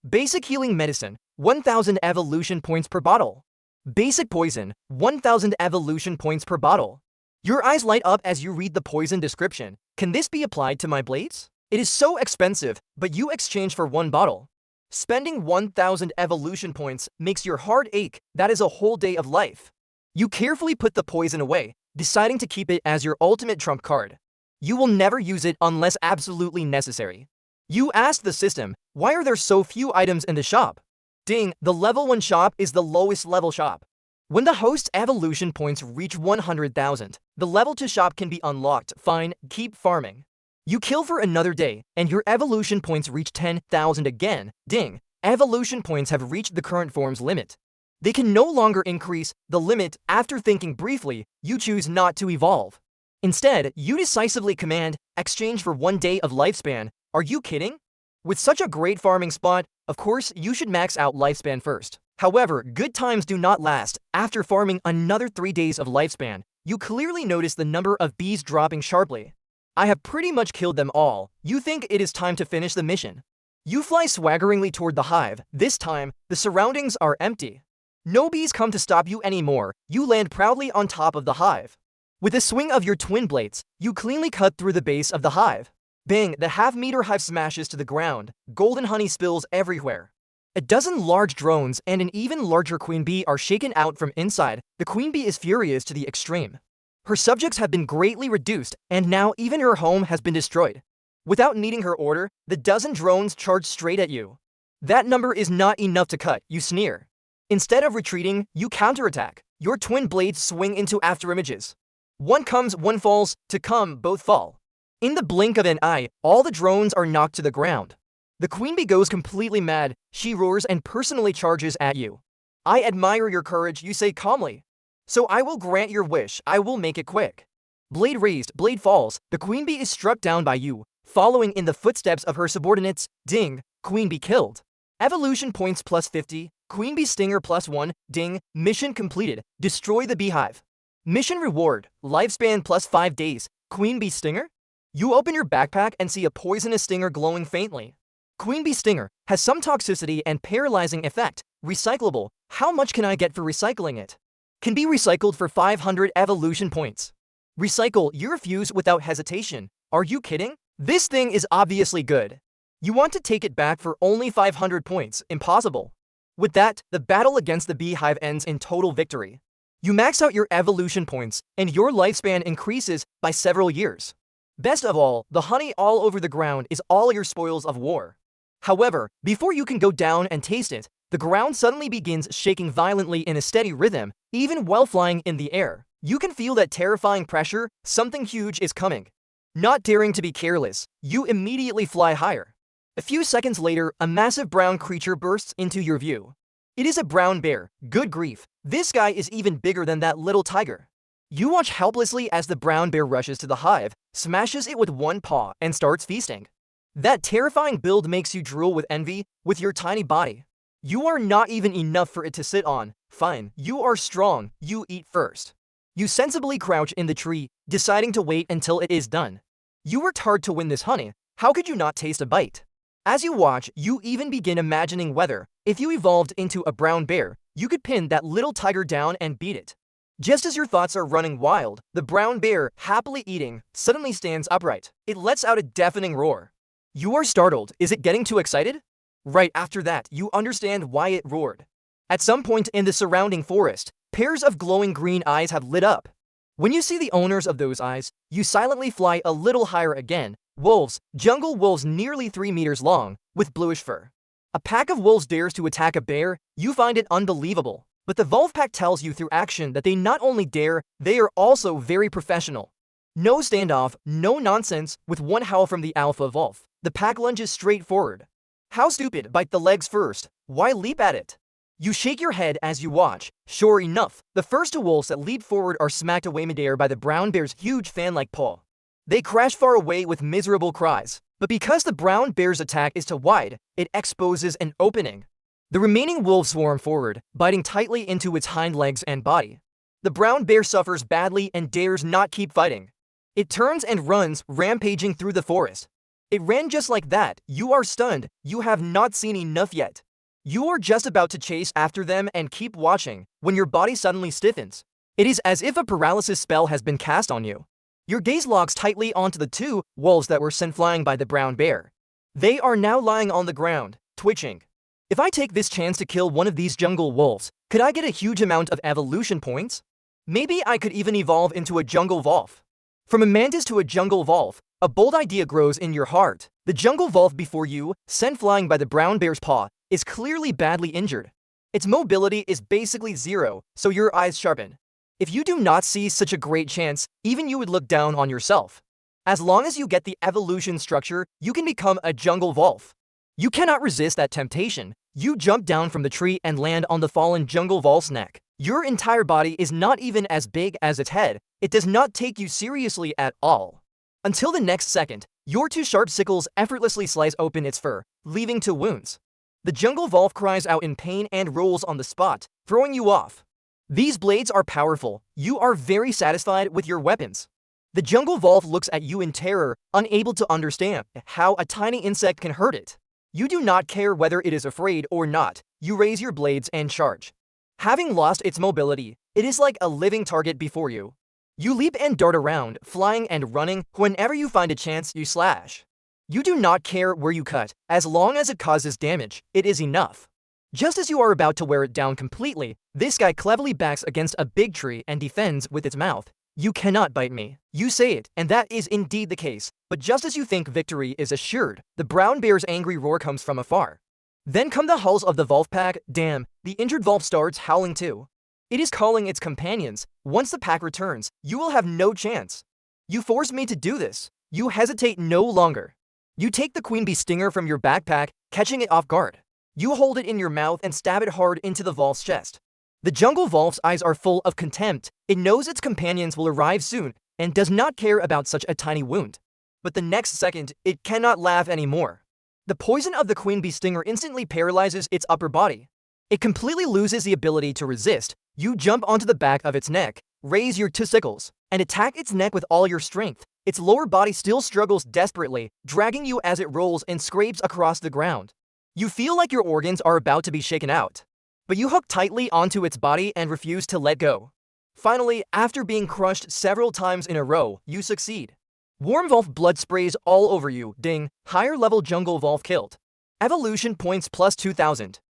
Speaker 1: Basic healing medicine, 1,000 evolution points per bottle. Basic poison, 1,000 evolution points per bottle. Your eyes light up as you read the poison description. Can this be applied to my blades? It is so expensive, but you exchange for 1 bottle. Spending 1,000 evolution points makes your heart ache. That is a whole day of life. You carefully put the poison away, deciding to keep it as your ultimate trump card. You will never use it unless absolutely necessary. You ask the system, why are there so few items in the shop? Ding, the level 1 shop is the lowest level shop. When the host's evolution points reach 100,000, the level 2 shop can be unlocked. Fine, keep farming. You kill for another day, and your evolution points reach 10,000 again. Ding, evolution points have reached the current form's limit. They can no longer increase the limit. After thinking briefly, you choose not to evolve. Instead, you decisively command, exchange for 1 day of lifespan. Are you kidding? With such a great farming spot, of course, you should max out lifespan first. However, good times do not last. After farming another 3 days of lifespan, you clearly notice the number of bees dropping sharply. I have pretty much killed them all. You think it is time to finish the mission. You fly swaggeringly toward the hive. This time, the surroundings are empty. No bees come to stop you anymore. You land proudly on top of the hive. With a swing of your twin blades, you cleanly cut through the base of the hive. Bang, the half-meter hive smashes to the ground, golden honey spills everywhere. A dozen large drones and an even larger queen bee are shaken out from inside. The queen bee is furious to the extreme. Her subjects have been greatly reduced, and now even her home has been destroyed. Without needing her order, the dozen drones charge straight at you. That number is not enough to cut, you sneer. Instead of retreating, you counterattack. Your twin blades swing into afterimages. One comes, one falls, to come, both fall. In the blink of an eye, all the drones are knocked to the ground. The queen bee goes completely mad. She roars and personally charges at you. I admire your courage, you say calmly. So I will grant your wish, I will make it quick. Blade raised, blade falls, the queen bee is struck down by you, following in the footsteps of her subordinates. Ding, queen bee killed. Evolution points plus 50, queen bee stinger plus 1, ding, mission completed, destroy the beehive. Mission reward, lifespan plus 5 days, queen bee stinger? You open your backpack and see a poisonous stinger glowing faintly. Queen bee stinger has some toxicity and paralyzing effect. Recyclable, how much can I get for recycling it? Can be recycled for 500 evolution points. Recycle, you refuse without hesitation. Are you kidding? This thing is obviously good. You want to take it back for only 500 points, impossible. With that, the battle against the beehive ends in total victory. You max out your evolution points, and your lifespan increases by several years. Best of all, the honey all over the ground is all your spoils of war. However, before you can go down and taste it, the ground suddenly begins shaking violently in a steady rhythm, even while flying in the air. You can feel that terrifying pressure, something huge is coming. Not daring to be careless, you immediately fly higher. A few seconds later, a massive brown creature bursts into your view. It is a brown bear. Good grief, this guy is even bigger than that little tiger. You watch helplessly as the brown bear rushes to the hive, smashes it with one paw, and starts feasting. That terrifying build makes you drool with envy with your tiny body. You are not even enough for it to sit on. Fine, you are strong, you eat first. You sensibly crouch in the tree, deciding to wait until it is done. You worked hard to win this honey, how could you not taste a bite? As you watch, you even begin imagining whether, if you evolved into a brown bear, you could pin that little tiger down and beat it. Just as your thoughts are running wild, the brown bear, happily eating, suddenly stands upright. It lets out a deafening roar. You are startled. Is it getting too excited? Right after that, you understand why it roared. At some point in the surrounding forest, pairs of glowing green eyes have lit up. When you see the owners of those eyes, you silently fly a little higher again. Wolves, jungle wolves nearly 3 meters long, with bluish fur. A pack of wolves dares to attack a bear. You find it unbelievable. But the Wolf Pack tells you through action that they not only dare, they are also very professional. No standoff, no nonsense. With one howl from the alpha wolf, the pack lunges straight forward. How stupid, bite the legs first. Why leap at it? You shake your head as you watch. Sure enough, the first two wolves that leap forward are smacked away midair by the brown bear's huge fan-like paw. They crash far away with miserable cries. But because the brown bear's attack is too wide, it exposes an opening. The remaining wolves swarm forward, biting tightly into its hind legs and body. The brown bear suffers badly and dares not keep fighting. It turns and runs, rampaging through the forest. It ran just like that. You are stunned. You have not seen enough yet. You are just about to chase after them and keep watching, when your body suddenly stiffens. It is as if a paralysis spell has been cast on you. Your gaze locks tightly onto the two wolves that were sent flying by the brown bear. They are now lying on the ground, twitching. If I take this chance to kill one of these jungle wolves, could I get a huge amount of evolution points? Maybe I could even evolve into a jungle wolf. From a mantis to a jungle wolf, a bold idea grows in your heart. The jungle wolf before you, sent flying by the brown bear's paw, is clearly badly injured. Its mobility is basically zero, so your eyes sharpen. If you do not see such a great chance, even you would look down on yourself. As long as you get the evolution structure, you can become a jungle wolf. You cannot resist that temptation. You jump down from the tree and land on the fallen jungle wolf's neck. Your entire body is not even as big as its head. It does not take you seriously at all. Until the next second, your two sharp sickles effortlessly slice open its fur, leaving 2 wounds. The jungle wolf cries out in pain and rolls on the spot, throwing you off. These blades are powerful. You are very satisfied with your weapons. The jungle wolf looks at you in terror, unable to understand how a tiny insect can hurt it. You do not care whether it is afraid or not. You raise your blades and charge. Having lost its mobility, it is like a living target before you. You leap and dart around, flying and running. Whenever you find a chance, you slash. You do not care where you cut, as long as it causes damage, it is enough. Just as you are about to wear it down completely, this guy cleverly backs against a big tree and defends with its mouth. You cannot bite me. You say it, and that is indeed the case. But just as you think victory is assured, the brown bear's angry roar comes from afar. Then come the howls of the wolf pack. Damn, the injured wolf starts howling too. It is calling its companions. Once the pack returns, you will have no chance. You forced me to do this. You hesitate no longer. You take the queen bee stinger from your backpack, catching it off guard. You hold it in your mouth and stab it hard into the wolf's chest. The jungle wolf's eyes are full of contempt. It knows its companions will arrive soon and does not care about such a tiny wound. But the next second, it cannot laugh anymore. The poison of the queen bee stinger instantly paralyzes its upper body. It completely loses the ability to resist. You jump onto the back of its neck, raise your testicles, and attack its neck with all your strength. Its lower body still struggles desperately, dragging you as it rolls and scrapes across the ground. You feel like your organs are about to be shaken out. But you hook tightly onto its body and refuse to let go. Finally, after being crushed several times in a row, you succeed. Warm wolf blood sprays all over you. Ding, higher level jungle wolf killed. Evolution points plus 2000.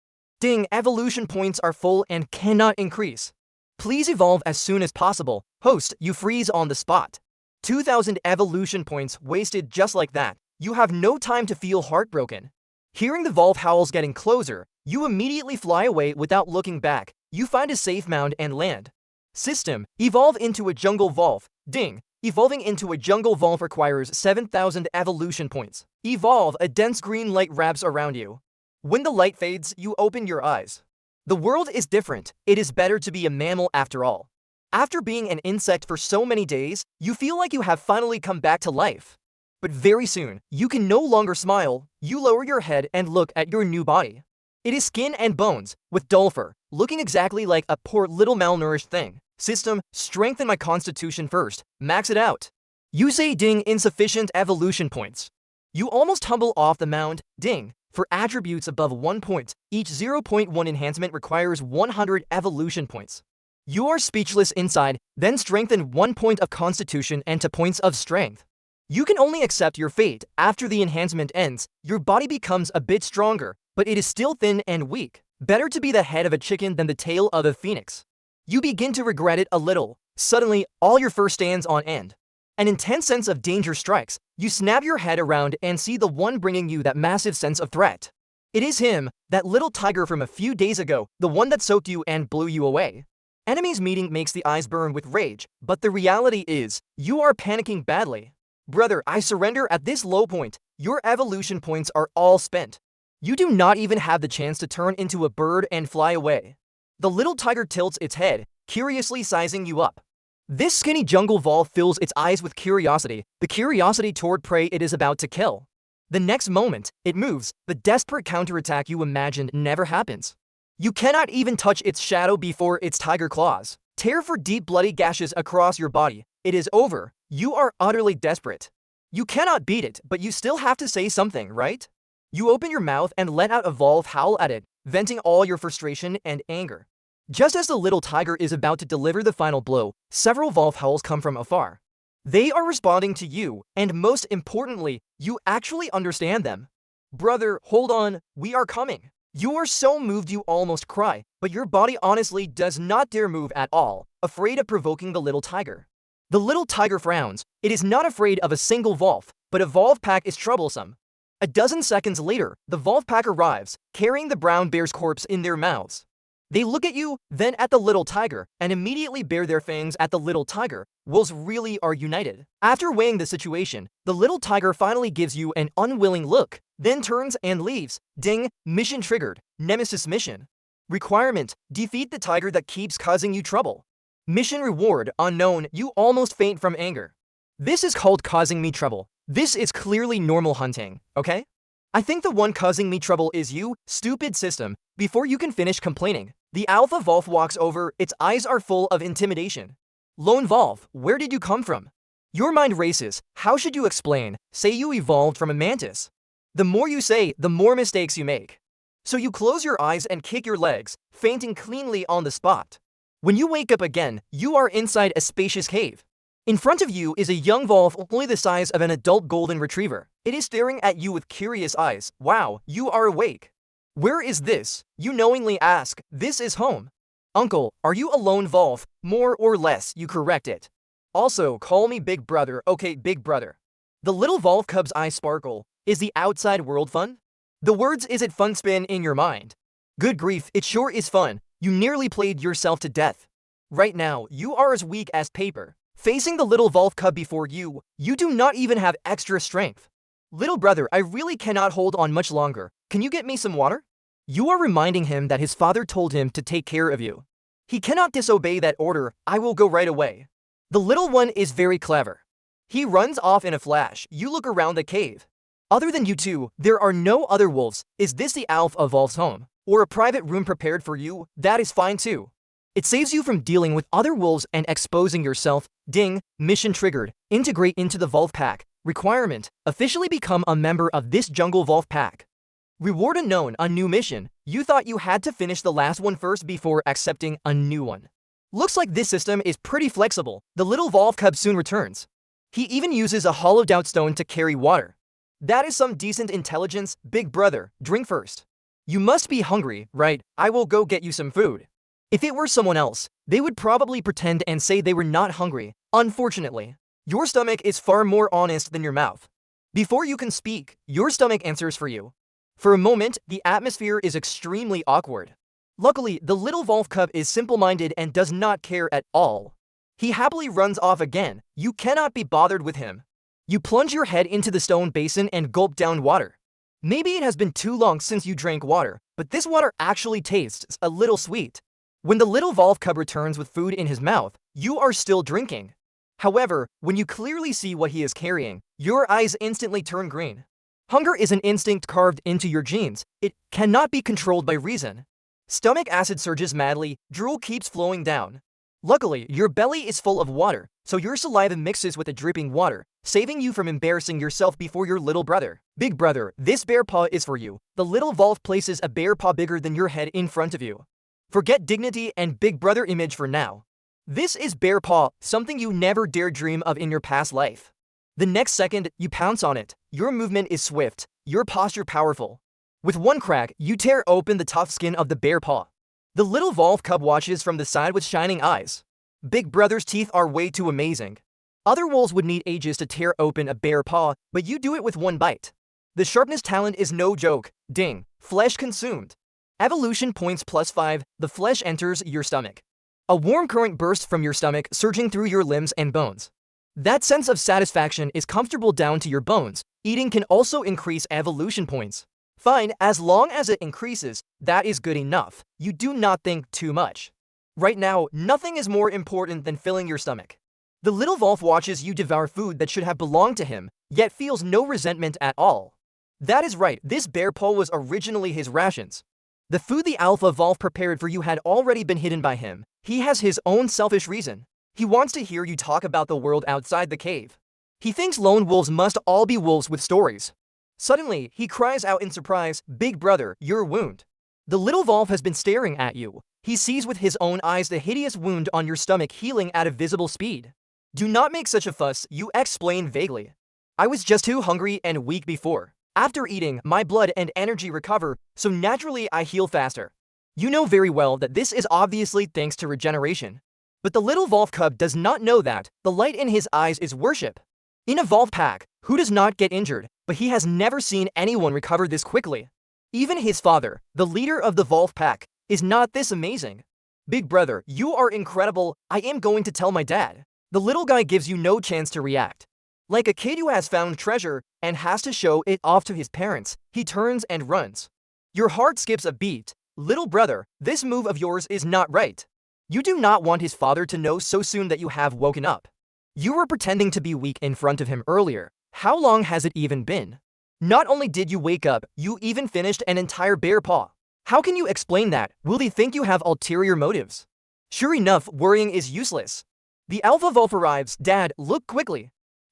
Speaker 1: Ding, evolution points are full and cannot increase. Please evolve as soon as possible. Host, you freeze on the spot. 2000 evolution points wasted just like that. You have no time to feel heartbroken. Hearing the wolf howls getting closer, you immediately fly away without looking back. You find a safe mound and land. System, evolve into a jungle wolf. Ding, evolving into a jungle wolf requires 7,000 evolution points. Evolve, a dense green light wraps around you. When the light fades, you open your eyes. The world is different. It is better to be a mammal after all. After being an insect for so many days, you feel like you have finally come back to life. But very soon, you can no longer smile. You lower your head and look at your new body. It is skin and bones, with dull fur, looking exactly like a poor little malnourished thing. System, strengthen my constitution first. Max it out. You say ding, insufficient evolution points. You almost tumble off the mound. Ding. For attributes above 1 point, each 0.1 enhancement requires 100 evolution points. You are speechless inside, then strengthen 1 point of constitution and 2 points of strength. You can only accept your fate. After the enhancement ends, your body becomes a bit stronger, but it is still thin and weak. Better to be the head of a chicken than the tail of a phoenix. You begin to regret it a little. Suddenly, all your fur stands on end. An intense sense of danger strikes. You snap your head around and see the one bringing you that massive sense of threat. It is him, that little tiger from a few days ago, the one that soaked you and blew you away. Enemies meeting makes the eyes burn with rage, but the reality is, you are panicking badly. Brother, I surrender at this low point. Your evolution points are all spent. You do not even have the chance to turn into a bird and fly away. The little tiger tilts its head, curiously sizing you up. This skinny jungle wolf fills its eyes with curiosity, the curiosity toward prey it is about to kill. The next moment, it moves. The desperate counterattack you imagined never happens. You cannot even touch its shadow before its tiger claws tear for deep bloody gashes across your body. It is over. You are utterly desperate. You cannot beat it, but you still have to say something, right? You open your mouth and let out a wolf howl at it, venting all your frustration and anger. Just as the little tiger is about to deliver the final blow, several wolf howls come from afar. They are responding to you, and most importantly, you actually understand them. Brother, hold on, we are coming. You are so moved you almost cry, but your body honestly does not dare move at all, afraid of provoking the little tiger. The little tiger frowns. It is not afraid of a single wolf, but a wolf pack is troublesome. A dozen seconds later, the wolf pack arrives, carrying the brown bear's corpse in their mouths. They look at you, then at the little tiger, and immediately bare their fangs at the little tiger. Wolves really are united. After weighing the situation, the little tiger finally gives you an unwilling look, then turns and leaves. Ding, mission triggered. Nemesis mission. Requirement, defeat the tiger that keeps causing you trouble. Mission reward, unknown. You almost faint from anger. This is called causing me trouble. This is clearly normal hunting, okay? I think the one causing me trouble is you, stupid system. Before you can finish complaining, the alpha wolf walks over. Its eyes are full of intimidation. Lone wolf, where did you come from? Your mind races. How should you explain? Say you evolved from a mantis. The more you say, the more mistakes you make. So you close your eyes and kick your legs, fainting cleanly on the spot. When you wake up again, you are inside a spacious cave. In front of you is a young wolf only the size of an adult golden retriever. It is staring at you with curious eyes. Wow, you are awake. Where is this? You knowingly ask. This is home. Uncle, are you a lone wolf? More or less, you correct it. Also, call me Big Brother. Okay, Big Brother. The little wolf cub's eyes sparkle. Is the outside world fun? The words "is it fun" spin in your mind. Good grief, it sure is fun. You nearly played yourself to death. Right now, you are as weak as paper. Facing the little wolf cub before you, you do not even have extra strength. Little brother, I really cannot hold on much longer. Can you get me some water? You are reminding him that his father told him to take care of you. He cannot disobey that order. I will go right away. The little one is very clever. He runs off in a flash. You look around the cave. Other than you two, there are no other wolves. Is this the alpha wolf's home? Or a private room prepared for you? That is fine too. It saves you from dealing with other wolves and exposing yourself. Ding, mission triggered. Integrate into the wolf pack. Requirement, officially become a member of this jungle wolf pack. Reward unknown, a new mission. You thought you had to finish the last one first before accepting a new one. Looks like this system is pretty flexible. The little wolf cub soon returns. He even uses a hollowed out stone to carry water. That is some decent intelligence. Big brother, drink first. You must be hungry, right? I will go get you some food. If it were someone else, they would probably pretend and say they were not hungry. Unfortunately, your stomach is far more honest than your mouth. Before you can speak, your stomach answers for you. For a moment, the atmosphere is extremely awkward. Luckily, the little wolf cub is simple-minded and does not care at all. He happily runs off again. You cannot be bothered with him. You plunge your head into the stone basin and gulp down water. Maybe it has been too long since you drank water, but this water actually tastes a little sweet. When the little wolf cub returns with food in his mouth, you are still drinking. However, when you clearly see what he is carrying, your eyes instantly turn green. Hunger is an instinct carved into your genes. It cannot be controlled by reason. Stomach acid surges madly, drool keeps flowing down. Luckily, your belly is full of water, so your saliva mixes with the dripping water, saving you from embarrassing yourself before your little brother. Big brother, this bear paw is for you. The little wolf places a bear paw bigger than your head in front of you. Forget dignity and Big Brother image for now. This is bear paw, something you never dared dream of in your past life. The next second, you pounce on it. Your movement is swift, your posture powerful. With one crack, you tear open the tough skin of the bear paw. The little wolf cub watches from the side with shining eyes. Big Brother's teeth are way too amazing. Other wolves would need ages to tear open a bear paw, but you do it with one bite. The sharpness talent is no joke. Ding, flesh consumed. Evolution points +5, the flesh enters your stomach. A warm current bursts from your stomach, surging through your limbs and bones. That sense of satisfaction is comfortable down to your bones. Eating can also increase evolution points. Fine, as long as it increases, that is good enough. You do not think too much. Right now, nothing is more important than filling your stomach. The little wolf watches you devour food that should have belonged to him, yet feels no resentment at all. That is right, this bear paw was originally his rations. The food the alpha wolf prepared for you had already been hidden by him. He has his own selfish reason. He wants to hear you talk about the world outside the cave. He thinks lone wolves must all be wolves with stories. Suddenly, he cries out in surprise, Big Brother, your wound. The little wolf has been staring at you. He sees with his own eyes the hideous wound on your stomach healing at a visible speed. Do not make such a fuss, you explain vaguely. I was just too hungry and weak before. After eating, my blood and energy recover, so naturally I heal faster. You know very well that this is obviously thanks to regeneration. But the little wolf cub does not know that the light in his eyes is worship. In a wolf pack, who does not get injured, but he has never seen anyone recover this quickly. Even his father, the leader of the wolf pack, is not this amazing. Big brother, you are incredible. I am going to tell my dad. The little guy gives you no chance to react. Like a kid who has found treasure and has to show it off to his parents, he turns and runs. Your heart skips a beat. Little brother, this move of yours is not right. You do not want his father to know so soon that you have woken up. You were pretending to be weak in front of him earlier. How long has it even been? Not only did you wake up, you even finished an entire bear paw. How can you explain that? Will they think you have ulterior motives? Sure enough, worrying is useless. The alpha wolf arrives. Dad, look quickly.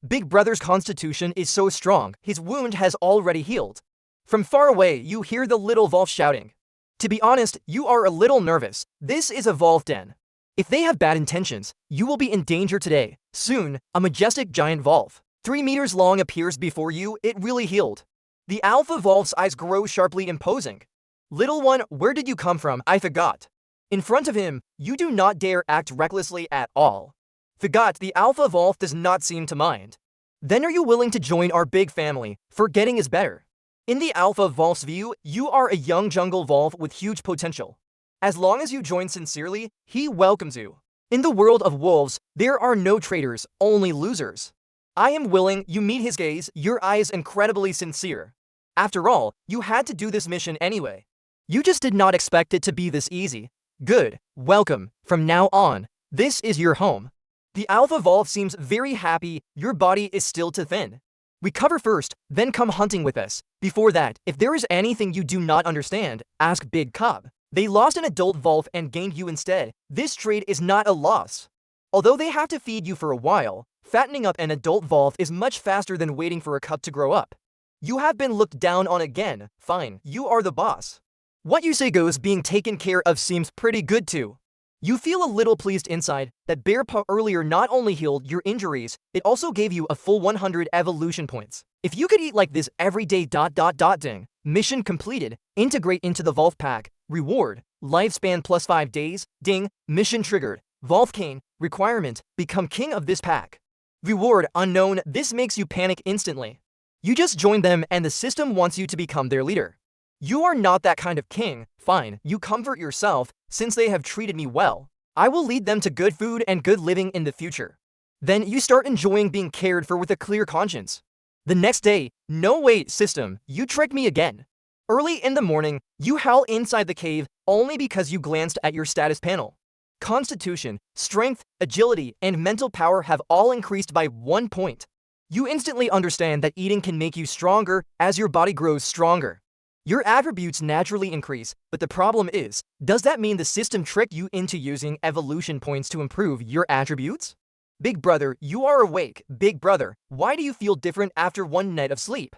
Speaker 1: Big brother's constitution is so strong, his wound has already healed. From far away, you hear the little wolf shouting. To be honest, you are a little nervous. This is a wolf den. If they have bad intentions, you will be in danger today. Soon, a majestic giant Volf, 3 meters long, appears before you. It really healed. The alpha Volf's eyes grow sharply imposing. Little one, where did you come from? I forgot. In front of him, you do not dare act recklessly at all. Forgot, the alpha Volf does not seem to mind. Then are you willing to join our big family? Forgetting is better. In the alpha Volf's view, you are a young jungle Volf with huge potential. As long as you join sincerely, he welcomes you. In the world of wolves, there are no traitors, only losers. I am willing. You meet his gaze, your eyes incredibly sincere. After all, you had to do this mission anyway. You just did not expect it to be this easy. Good, welcome. From now on, this is your home. The alpha Volf seems very happy. Your body is still too thin. Recover first, then come hunting with us. Before that, if there is anything you do not understand, ask Big Cub. They lost an adult Volf and gained you instead. This trade is not a loss. Although they have to feed you for a while, fattening up an adult Volf is much faster than waiting for a cub to grow up. You have been looked down on again. Fine, you are the boss. What you say goes. Being taken care of seems pretty good too. You feel a little pleased inside that Bear Paw earlier not only healed your injuries, it also gave you a full 100 evolution points. If you could eat like this every day. Ding. Mission completed. Integrate into the Volf pack. Reward. Lifespan plus 5 days. Ding. Mission triggered. Volf Cane. Requirement. Become king of this pack. Reward unknown. This makes you panic instantly. You just joined them and the system wants you to become their leader. You are not that kind of king. Fine, you comfort yourself. Since they have treated me well, I will lead them to good food and good living in the future. Then you start enjoying being cared for with a clear conscience. The next day, no wait, system, you tricked me again. Early in the morning, you howl inside the cave only because you glanced at your status panel. Constitution, strength, agility, and mental power have all increased by 1 point. You instantly understand that eating can make you stronger as your body grows stronger. Your attributes naturally increase, but the problem is, does that mean the system tricked you into using evolution points to improve your attributes? Big brother, you are awake. Big brother, why do you feel different after 1 night of sleep?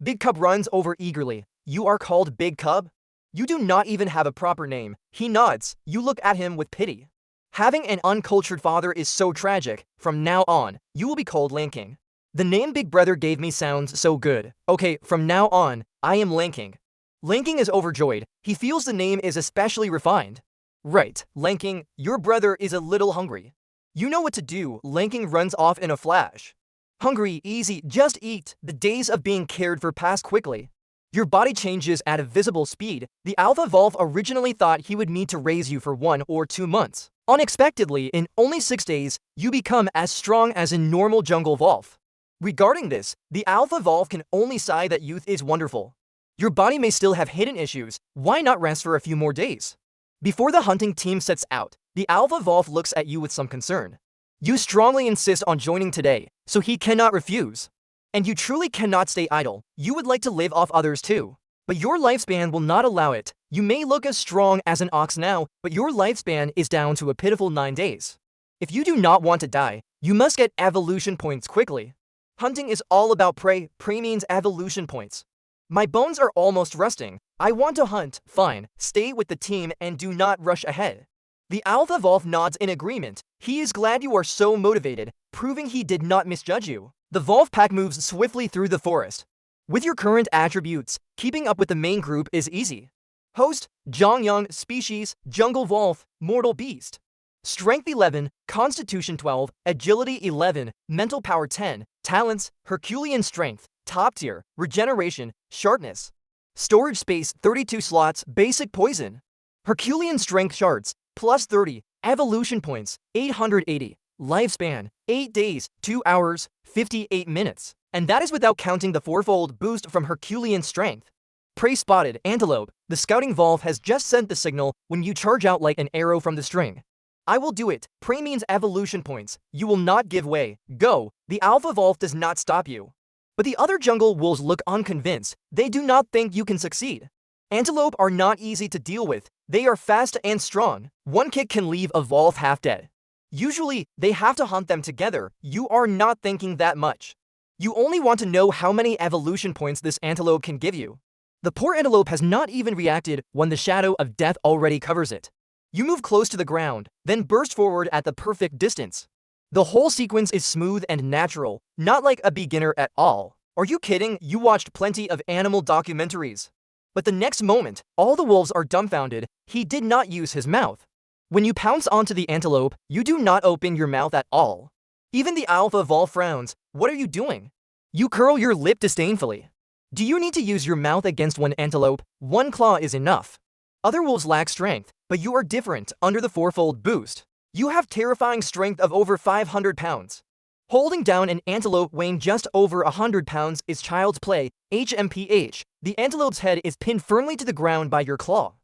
Speaker 1: Big Cub runs over eagerly. You are called Big Cub? You do not even have a proper name. He nods. You look at him with pity. Having an uncultured father is so tragic. From now on, you will be called Lanking. The name Big Brother gave me sounds so good. Okay, from now on, I am Lanking. Lanking is overjoyed. He feels the name is especially refined. Right, Lanking, your brother is a little hungry. You know what to do. Lanking runs off in a flash. Hungry, easy, just eat. The days of being cared for pass quickly. Your body changes at a visible speed. The alpha Volf originally thought he would need to raise you for 1 or 2 months. Unexpectedly, in only 6 days, you become as strong as a normal jungle Volf. Regarding this, the alpha Volf can only sigh that youth is wonderful. Your body may still have hidden issues. Why not rest for a few more days? Before the hunting team sets out, the alpha Volf looks at you with some concern. You strongly insist on joining today, so he cannot refuse. And you truly cannot stay idle. You would like to live off others too. But your lifespan will not allow it. You may look as strong as an ox now, but your lifespan is down to a pitiful 9 days. If you do not want to die, you must get evolution points quickly. Hunting is all about prey. Prey means evolution points. My bones are almost rusting. I want to hunt. Fine, stay with the team and do not rush ahead. The alpha Volf nods in agreement. He is glad you are so motivated, proving he did not misjudge you. The Volf pack moves swiftly through the forest. With your current attributes, keeping up with the main group is easy. Host, Jongyang, species, jungle Volf, mortal beast. Strength 11, Constitution 12, Agility 11, Mental Power 10, Talents, Herculean Strength, Top Tier, Regeneration, Sharpness. Storage space 32 slots, Basic Poison. Herculean Strength shards, plus 30, Evolution points, 880. Lifespan, 8 days, 2 hours, 58 minutes. And that is without counting the 4-fold boost from Herculean Strength. Prey spotted, Antelope. The scouting Volf has just sent the signal when you charge out like an arrow from the string. I will do it. Prey means evolution points. You will not give way. Go. The alpha Volf does not stop you. But the other jungle wolves look unconvinced. They do not think you can succeed. Antelope are not easy to deal with. They are fast and strong. One kick can leave a Volf half dead. Usually, they have to hunt them together. You are not thinking that much. You only want to know how many evolution points this antelope can give you. The poor antelope has not even reacted when the shadow of death already covers it. You move close to the ground, then burst forward at the perfect distance. The whole sequence is smooth and natural, not like a beginner at all. Are you kidding? You watched plenty of animal documentaries. But the next moment, all the wolves are dumbfounded. He did not use his mouth. When you pounce onto the antelope, you do not open your mouth at all. Even the alpha wolf frowns. What are you doing? You curl your lip disdainfully. Do you need to use your mouth against one antelope? One claw is enough. Other wolves lack strength, but you are different under the fourfold boost. You have terrifying strength of over 500 pounds. Holding down an antelope weighing just over 100 pounds is child's play. HMPH. The antelope's head is pinned firmly to the ground by your claw.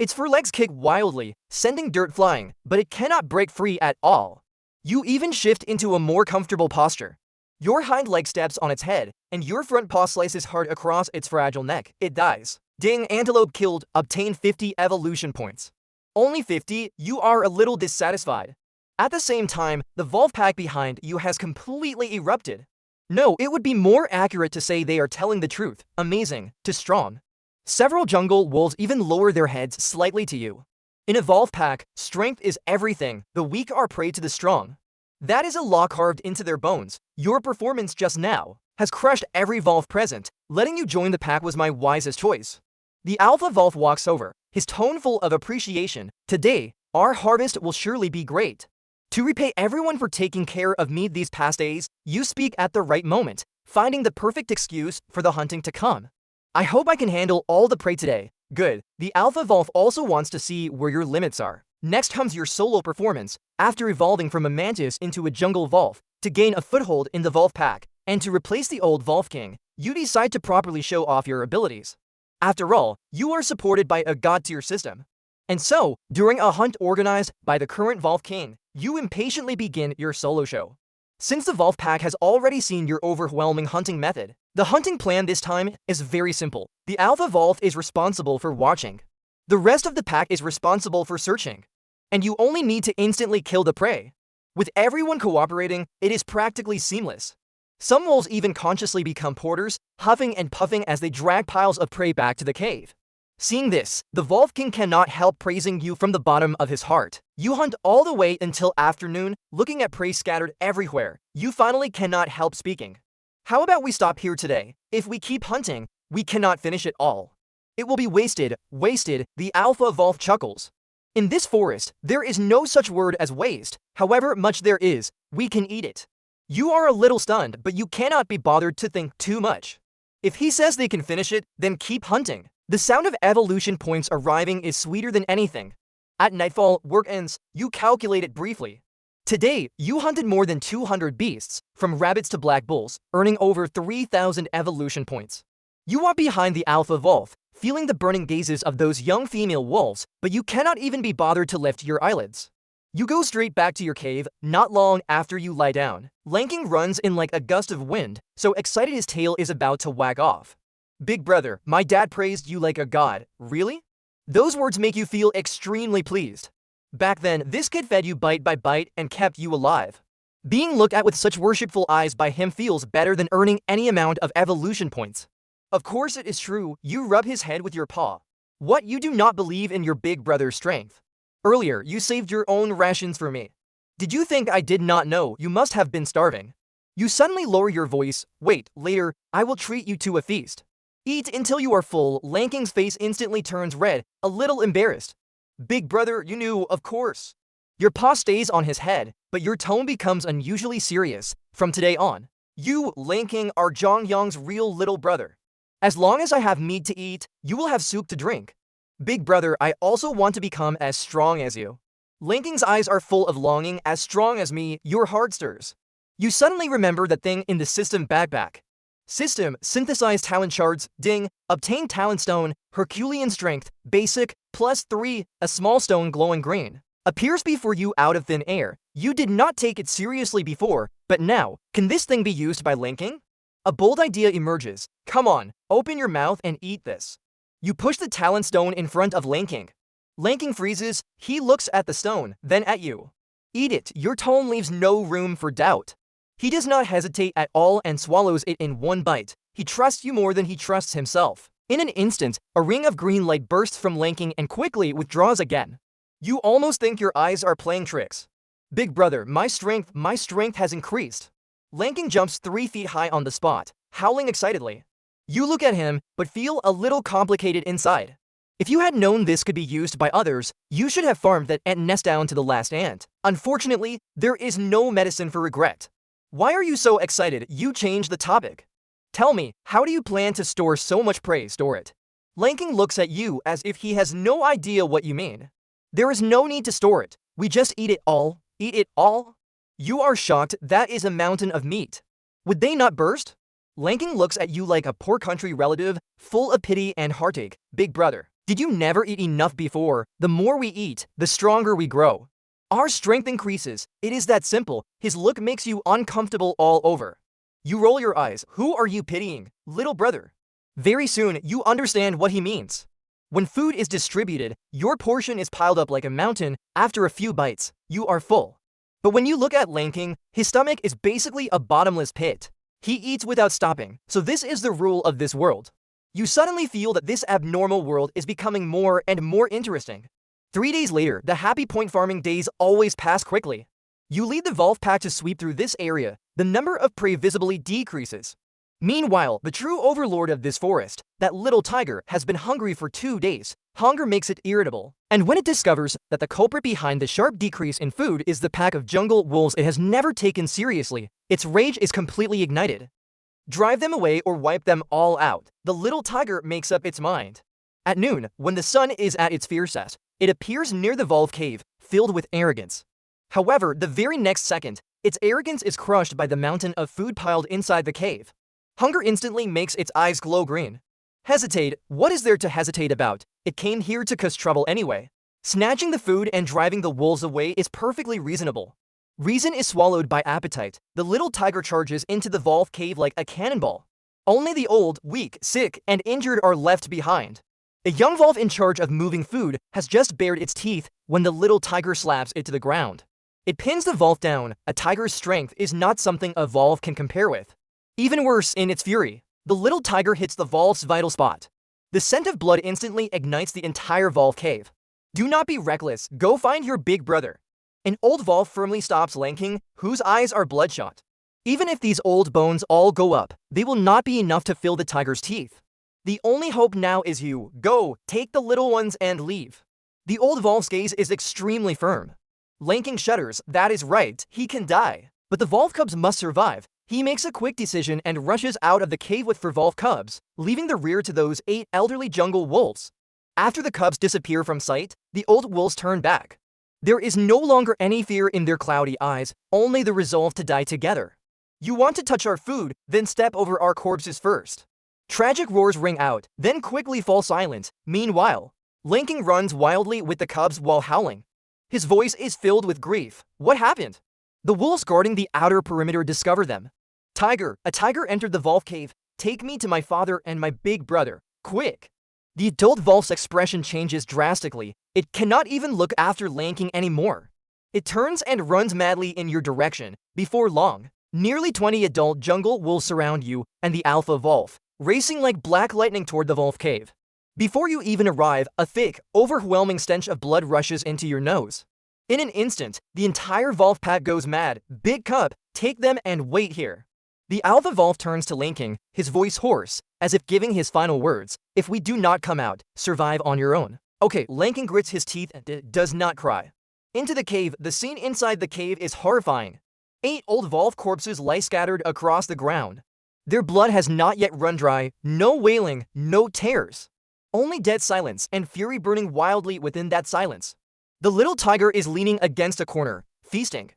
Speaker 1: Its forelegs kick wildly, sending dirt flying, but it cannot break free at all. You even shift into a more comfortable posture. Your hind leg steps on its head, and your front paw slices hard across its fragile neck. It dies. Ding, antelope killed. Obtain 50 evolution points. Only 50? You are a little dissatisfied. At the same time, the wolf pack behind you has completely erupted. No, it would be more accurate to say they are telling the truth. Amazing to strong. Several jungle wolves even lower their heads slightly to you. In a wolf pack, strength is everything. The weak are prey to the strong. That is a law carved into their bones. Your performance just now has crushed every wolf present. Letting you join the pack was my wisest choice. The alpha wolf walks over, his tone full of appreciation. Today, our harvest will surely be great. To repay everyone for taking care of me these past days, you speak at the right moment, finding the perfect excuse for the hunting to come. I hope I can handle all the prey today. Good. The alpha wolf also wants to see where your limits are. Next comes your solo performance. After evolving from a mantis into a jungle wolf, to gain a foothold in the wolf pack, and to replace the old wolf king, you decide to properly show off your abilities. After all, you are supported by a god-tier system. And so, during a hunt organized by the current wolf king, you impatiently begin your solo show. Since the wolf pack has already seen your overwhelming hunting method, the hunting plan this time is very simple. The alpha wolf is responsible for watching. The rest of the pack is responsible for searching. And you only need to instantly kill the prey. With everyone cooperating, it is practically seamless. Some wolves even consciously become porters, huffing and puffing as they drag piles of prey back to the cave. Seeing this, the wolf king cannot help praising you from the bottom of his heart. You hunt all the way until afternoon, looking at prey scattered everywhere. You finally cannot help speaking. How about we stop here today? If we keep hunting, we cannot finish it all. It will be wasted, the alpha wolf chuckles. In this forest, there is no such word as waste. However much there is, we can eat it. You are a little stunned, but you cannot be bothered to think too much. If he says they can finish it, then keep hunting. The sound of evolution points arriving is sweeter than anything. At nightfall, work ends. You calculate it briefly. Today, you hunted more than 200 beasts, from rabbits to black bulls, earning over 3,000 evolution points. You are behind the alpha wolf, feeling the burning gazes of those young female wolves, but you cannot even be bothered to lift your eyelids. You go straight back to your cave, not long after you lie down. Lanking runs in like a gust of wind, so excited his tail is about to wag off. Big brother, my dad praised you like a god. Really? Those words make you feel extremely pleased. Back then, this kid fed you bite by bite and kept you alive. Being looked at with such worshipful eyes by him feels better than earning any amount of evolution points. Of course it is true, you rub his head with your paw. What, you do not believe in your big brother's strength? Earlier, you saved your own rations for me. Did you think I did not know? You must have been starving. You suddenly lower your voice. Wait, later, I will treat you to a feast. Eat until you are full. Lanking's face instantly turns red, a little embarrassed. Big brother, you knew, of course. Your paw stays on his head, but your tone becomes unusually serious. From today on, you, Lanking, are Jongyong's real little brother. As long as I have meat to eat, you will have soup to drink. Big brother, I also want to become as strong as you. Lanking's eyes are full of longing. As strong as me, your heart stirs. You suddenly remember that thing in the system backpack. System, synthesize talent shards, ding, obtain talent stone, Herculean strength, basic, +3, a small stone glowing green. Appears before you out of thin air. You did not take it seriously before, but now, can this thing be used by Lanking? A bold idea emerges. Come on, open your mouth and eat this. You push the talent stone in front of Lanking. Lanking freezes, he looks at the stone, then at you. Eat it, your tone leaves no room for doubt. He does not hesitate at all and swallows it in one bite. He trusts you more than he trusts himself. In an instant, a ring of green light bursts from Lanking and quickly withdraws again. You almost think your eyes are playing tricks. Big brother, my strength has increased. Lanking jumps 3 feet high on the spot, howling excitedly. You look at him, but feel a little complicated inside. If you had known this could be used by others, you should have farmed that ant nest down to the last ant. Unfortunately, there is no medicine for regret. Why are you so excited? You changed the topic. Tell me, how do you plan to store so much prey? Store it. Lanking looks at you as if he has no idea what you mean. There is no need to store it. We just eat it all. Eat it all? You are shocked. That is a mountain of meat. Would they not burst? Lanking looks at you like a poor country relative, full of pity and heartache. Big brother, did you never eat enough before? The more we eat, the stronger we grow. Our strength increases. It is that simple. His look makes you uncomfortable all over. You roll your eyes. Who are you pitying, little brother? Very soon, you understand what he means. When food is distributed, your portion is piled up like a mountain. After a few bites, you are full. But when you look at Lanking, his stomach is basically a bottomless pit. He eats without stopping, so this is the rule of this world. You suddenly feel that this abnormal world is becoming more and more interesting. 3 days later, the happy point farming days always pass quickly. You lead the Wolf pack to sweep through this area. The number of prey visibly decreases. Meanwhile, the true overlord of this forest, that little tiger, has been hungry for 2 days. Hunger makes it irritable. And when it discovers that the culprit behind the sharp decrease in food is the pack of jungle wolves it has never taken seriously, its rage is completely ignited. Drive them away or wipe them all out. The little tiger makes up its mind. At noon, when the sun is at its fiercest, it appears near the Wolf cave, filled with arrogance. However, the very next second, its arrogance is crushed by the mountain of food piled inside the cave. Hunger instantly makes its eyes glow green. Hesitate? What is there to hesitate about? It came here to cause trouble anyway. Snatching the food and driving the wolves away is perfectly reasonable. Reason is swallowed by appetite. The little tiger charges into the Wolf cave like a cannonball. Only the old, weak, sick, and injured are left behind. A young wolf in charge of moving food has just bared its teeth when the little tiger slaps it to the ground. It pins the wolf down. A tiger's strength is not something a wolf can compare with. Even worse, in its fury, the little tiger hits the wolf's vital spot. The scent of blood instantly ignites the entire Wolf cave. Do not be reckless. Go find your big brother. An old wolf firmly stops Lanking, whose eyes are bloodshot. Even if these old bones all go up, they will not be enough to fill the tiger's teeth. The only hope now is you. Go, take the little ones and leave. The old wolf's gaze is extremely firm. Lanking shudders. That is right, he can die. But the wolf cubs must survive. He makes a quick decision and rushes out of the cave with 4 wolf cubs, leaving the rear to those 8 elderly jungle wolves. After the cubs disappear from sight, the old wolves turn back. There is no longer any fear in their cloudy eyes, only the resolve to die together. You want to touch our food, then step over our corpses first. Tragic roars ring out, then quickly fall silent. Meanwhile, Lanking runs wildly with the cubs while howling. His voice is filled with grief. What happened? The wolves guarding the outer perimeter discover them. Tiger, a tiger entered the Wolf cave. Take me to my father and my big brother. Quick! The adult wolf's expression changes drastically. It cannot even look after Lanking anymore. It turns and runs madly in your direction. Before long, nearly 20 adult jungle wolves surround you and the alpha wolf, racing like black lightning toward the Wolf cave. Before you even arrive, a thick, overwhelming stench of blood rushes into your nose. In an instant, the entire Wolf pack goes mad. Big cub, take them and wait here. The alpha wolf turns to Lanking, his voice hoarse, as if giving his final words. If we do not come out, survive on your own. Okay, Lanking grits his teeth and does not cry. Into the cave. The scene inside the cave is horrifying. 8 old wolf corpses lie scattered across the ground. Their blood has not yet run dry. No wailing, no tears. Only dead silence and fury burning wildly within that silence. The little tiger is leaning against a corner, feasting.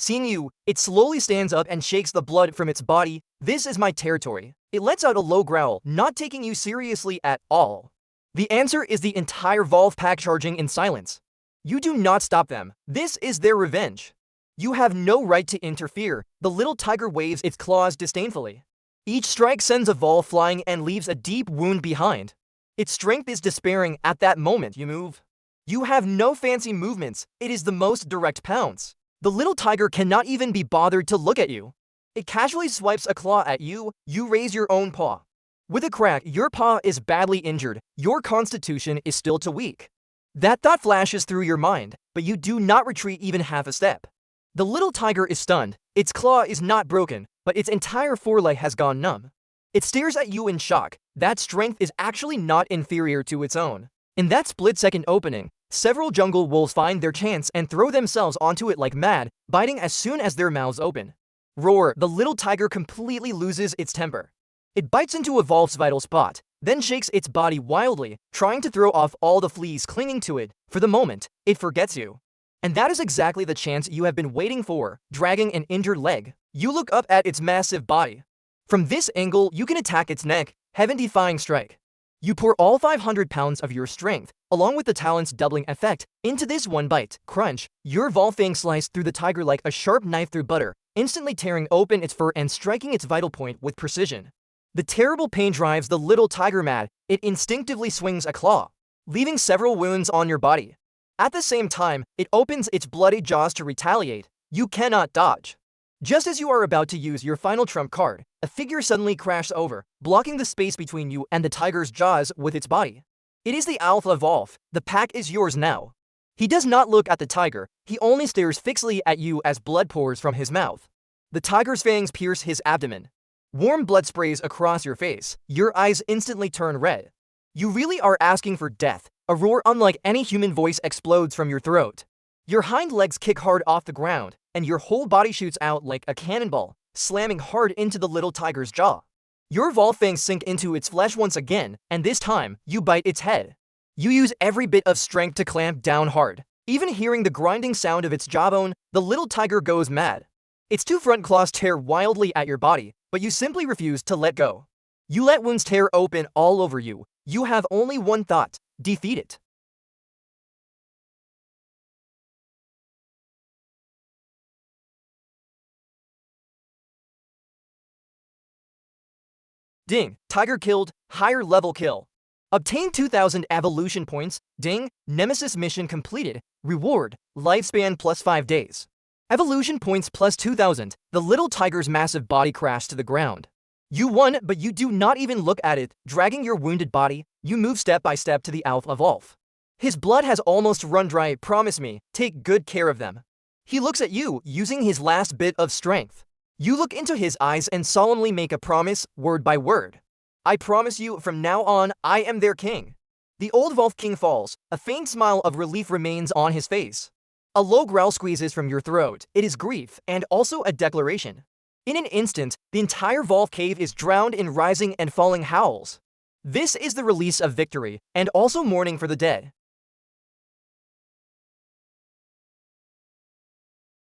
Speaker 1: Seeing you, it slowly stands up and shakes the blood from its body. This is my territory. It lets out a low growl, not taking you seriously at all. The answer is the entire Wolf pack charging in silence. You do not stop them. This is their revenge. You have no right to interfere. The little tiger waves its claws disdainfully. Each strike sends a wolf flying and leaves a deep wound behind. Its strength is despairing. At that moment you move. You have no fancy movements. It is the most direct pounce. The little tiger cannot even be bothered to look at you. It casually swipes a claw at you. You raise your own paw. With a crack, your paw is badly injured. Your constitution is still too weak. That thought flashes through your mind, but you do not retreat even half a step. The little tiger is stunned. Its claw is not broken, but its entire foreleg has gone numb. It stares at you in shock. That strength is actually not inferior to its own. In that split-second opening, several jungle wolves find their chance and throw themselves onto it like mad, biting as soon as their mouths open. Roar! The little tiger completely loses its temper. It bites into a wolf's vital spot, then shakes its body wildly, trying to throw off all the fleas clinging to it. For the moment, it forgets you. And that is exactly the chance you have been waiting for, dragging an injured leg. You look up at its massive body. From this angle, you can attack its neck, heaven-defying strike. You pour all 500 pounds of your strength, along with the talent's doubling effect, into this one bite. Crunch! Your Volfang sliced through the tiger like a sharp knife through butter, instantly tearing open its fur and striking its vital point with precision. The terrible pain drives the little tiger mad. It instinctively swings a claw, leaving several wounds on your body. At the same time, it opens its bloody jaws to retaliate. You cannot dodge. Just as you are about to use your final trump card, a figure suddenly crashes over, blocking the space between you and the tiger's jaws with its body. It is the alpha wolf. The pack is yours now. He does not look at the tiger, he only stares fixedly at you as blood pours from his mouth. The tiger's fangs pierce his abdomen. Warm blood sprays across your face. Your eyes instantly turn red. You really are asking for death. A roar unlike any human voice explodes from your throat. Your hind legs kick hard off the ground, and your whole body shoots out like a cannonball, slamming hard into the little tiger's jaw. Your Volfangs sink into its flesh once again, and this time, you bite its head. You use every bit of strength to clamp down hard. Even hearing the grinding sound of its jawbone, the little tiger goes mad. Its two front claws tear wildly at your body, but you simply refuse to let go. You let wounds tear open all over you. You have only one thought: defeat it. Ding! Tiger killed. Higher level kill. Obtain 2,000 evolution points. Ding! Nemesis mission completed. Reward: lifespan plus 5 days. Evolution points plus 2,000. The little tiger's massive body crashed to the ground. You won, but you do not even look at it. Dragging your wounded body, you move step by step to the Alpha Wolf. His blood has almost run dry. Promise me, take good care of them. He looks at you, using his last bit of strength. You look into his eyes and solemnly make a promise, word by word. I promise you, from now on, I am their king. The old Wolf King falls. A faint smile of relief remains on his face. A low growl squeezes from your throat. It is grief, and also a declaration. In an instant, the entire Wolf Cave is drowned in rising and falling howls. This is the release of victory, and also mourning for the dead.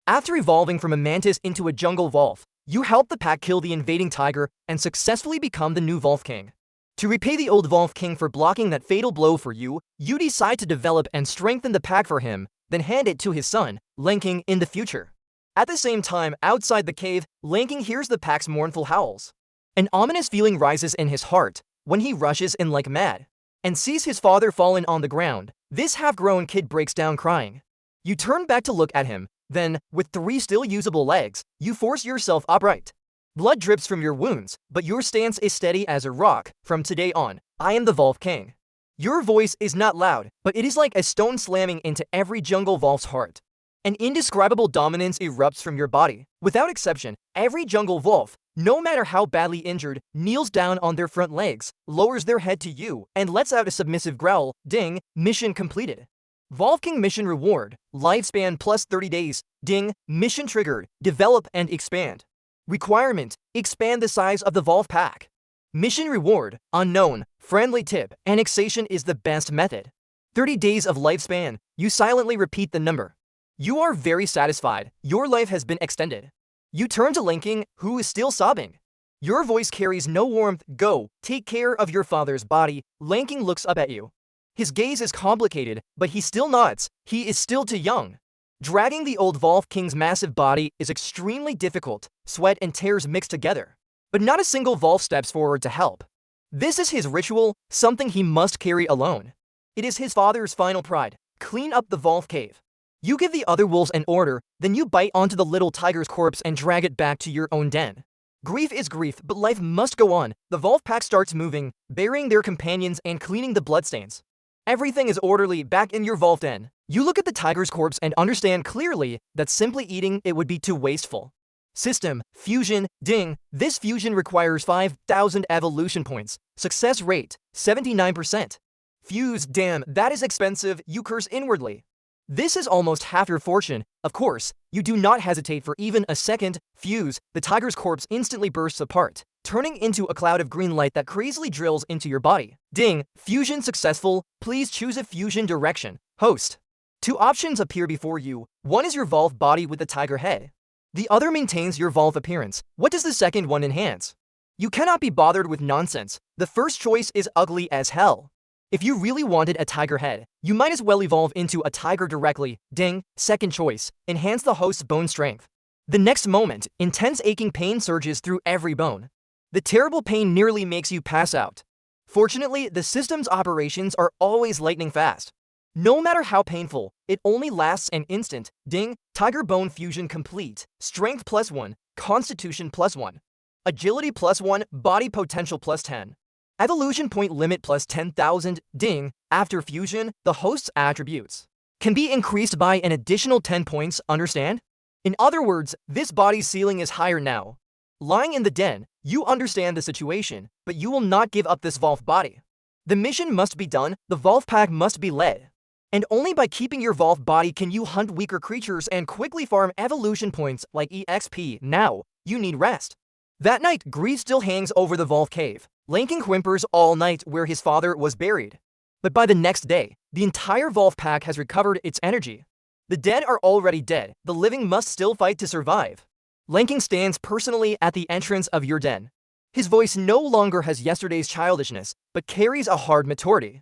Speaker 1: After evolving from a mantis into a jungle wolf, you help the pack kill the invading tiger and successfully become the new Wolf King. To repay the old Wolf King for blocking that fatal blow for you, you decide to develop and strengthen the pack for him, then hand it to his son, Lanking, in the future. At the same time, outside the cave, Lanking hears the pack's mournful howls. An ominous feeling rises in his heart when he rushes in like mad and sees his father fallen on the ground. This half-grown kid breaks down crying. You turn back to look at him. Then, with 3 still usable legs, you force yourself upright. Blood drips from your wounds, but your stance is steady as a rock. From today on, I am the Wolf King. Your voice is not loud, but it is like a stone slamming into every jungle wolf's heart. An indescribable dominance erupts from your body. Without exception, every jungle wolf, no matter how badly injured, kneels down on their front legs, lowers their head to you, and lets out a submissive growl. Ding! Mission completed. Wolf King mission reward: lifespan plus 30 days. Ding! Mission triggered. Develop and expand. Requirement: expand the size of the Wolf pack. Mission reward: unknown. Friendly tip: annexation is the best method. 30 days of lifespan. You silently repeat the number. You are very satisfied. Your life has been extended. You turn to Lanking, who is still sobbing. Your voice carries no warmth. Go, take care of your father's body. Lanking looks up at you. His gaze is complicated, but he still nods. He is still too young. Dragging the old Wolf King's massive body is extremely difficult. Sweat and tears mix together. But not a single wolf steps forward to help. This is his ritual, something he must carry alone. It is his father's final pride. Clean up the Wolf Cave. You give the other wolves an order, then you bite onto the little tiger's corpse and drag it back to your own den. Grief is grief, but life must go on. The Wolf pack starts moving, burying their companions and cleaning the bloodstains. Everything is orderly back in your Wolf den. You look at the tiger's corpse and understand clearly that simply eating it would be too wasteful. System, fusion, ding. This fusion requires 5,000 evolution points. Success rate, 79%. Fuse, damn, that is expensive, you curse inwardly. This is almost half your fortune. Of course, you do not hesitate for even a second. Fuse, the tiger's corpse instantly bursts apart, turning into a cloud of green light that crazily drills into your body. Ding, fusion successful. Please choose a fusion direction. Host. Two options appear before you. One is your Volve body with the tiger head. The other maintains your Volve appearance. What does the second one enhance? You cannot be bothered with nonsense. The first choice is ugly as hell. If you really wanted a tiger head, you might as well evolve into a tiger directly. Ding. Second choice. Enhance the host's bone strength. The next moment, intense aching pain surges through every bone. The terrible pain nearly makes you pass out. Fortunately, the system's operations are always lightning fast. No matter how painful, it only lasts an instant. Ding. Tiger bone fusion complete. Strength +1, constitution +1, agility +1, body potential +10. Evolution point limit +10,000. Ding. After fusion, the host's attributes can be increased by an additional 10 points, understand? In other words, this body's ceiling is higher now. Lying in the den, you understand the situation, but you will not give up this Volve body. The mission must be done, the Volve pack must be led. And only by keeping your Volve body can you hunt weaker creatures and quickly farm evolution points like EXP. Now, you need rest. That night, grief still hangs over the Volve cave. Lincoln whimpers all night where his father was buried. But by the next day, the entire Volve pack has recovered its energy. The dead are already dead. The living must still fight to survive. Lincoln stands personally at the entrance of your den. His voice no longer has yesterday's childishness, but carries a hard maturity.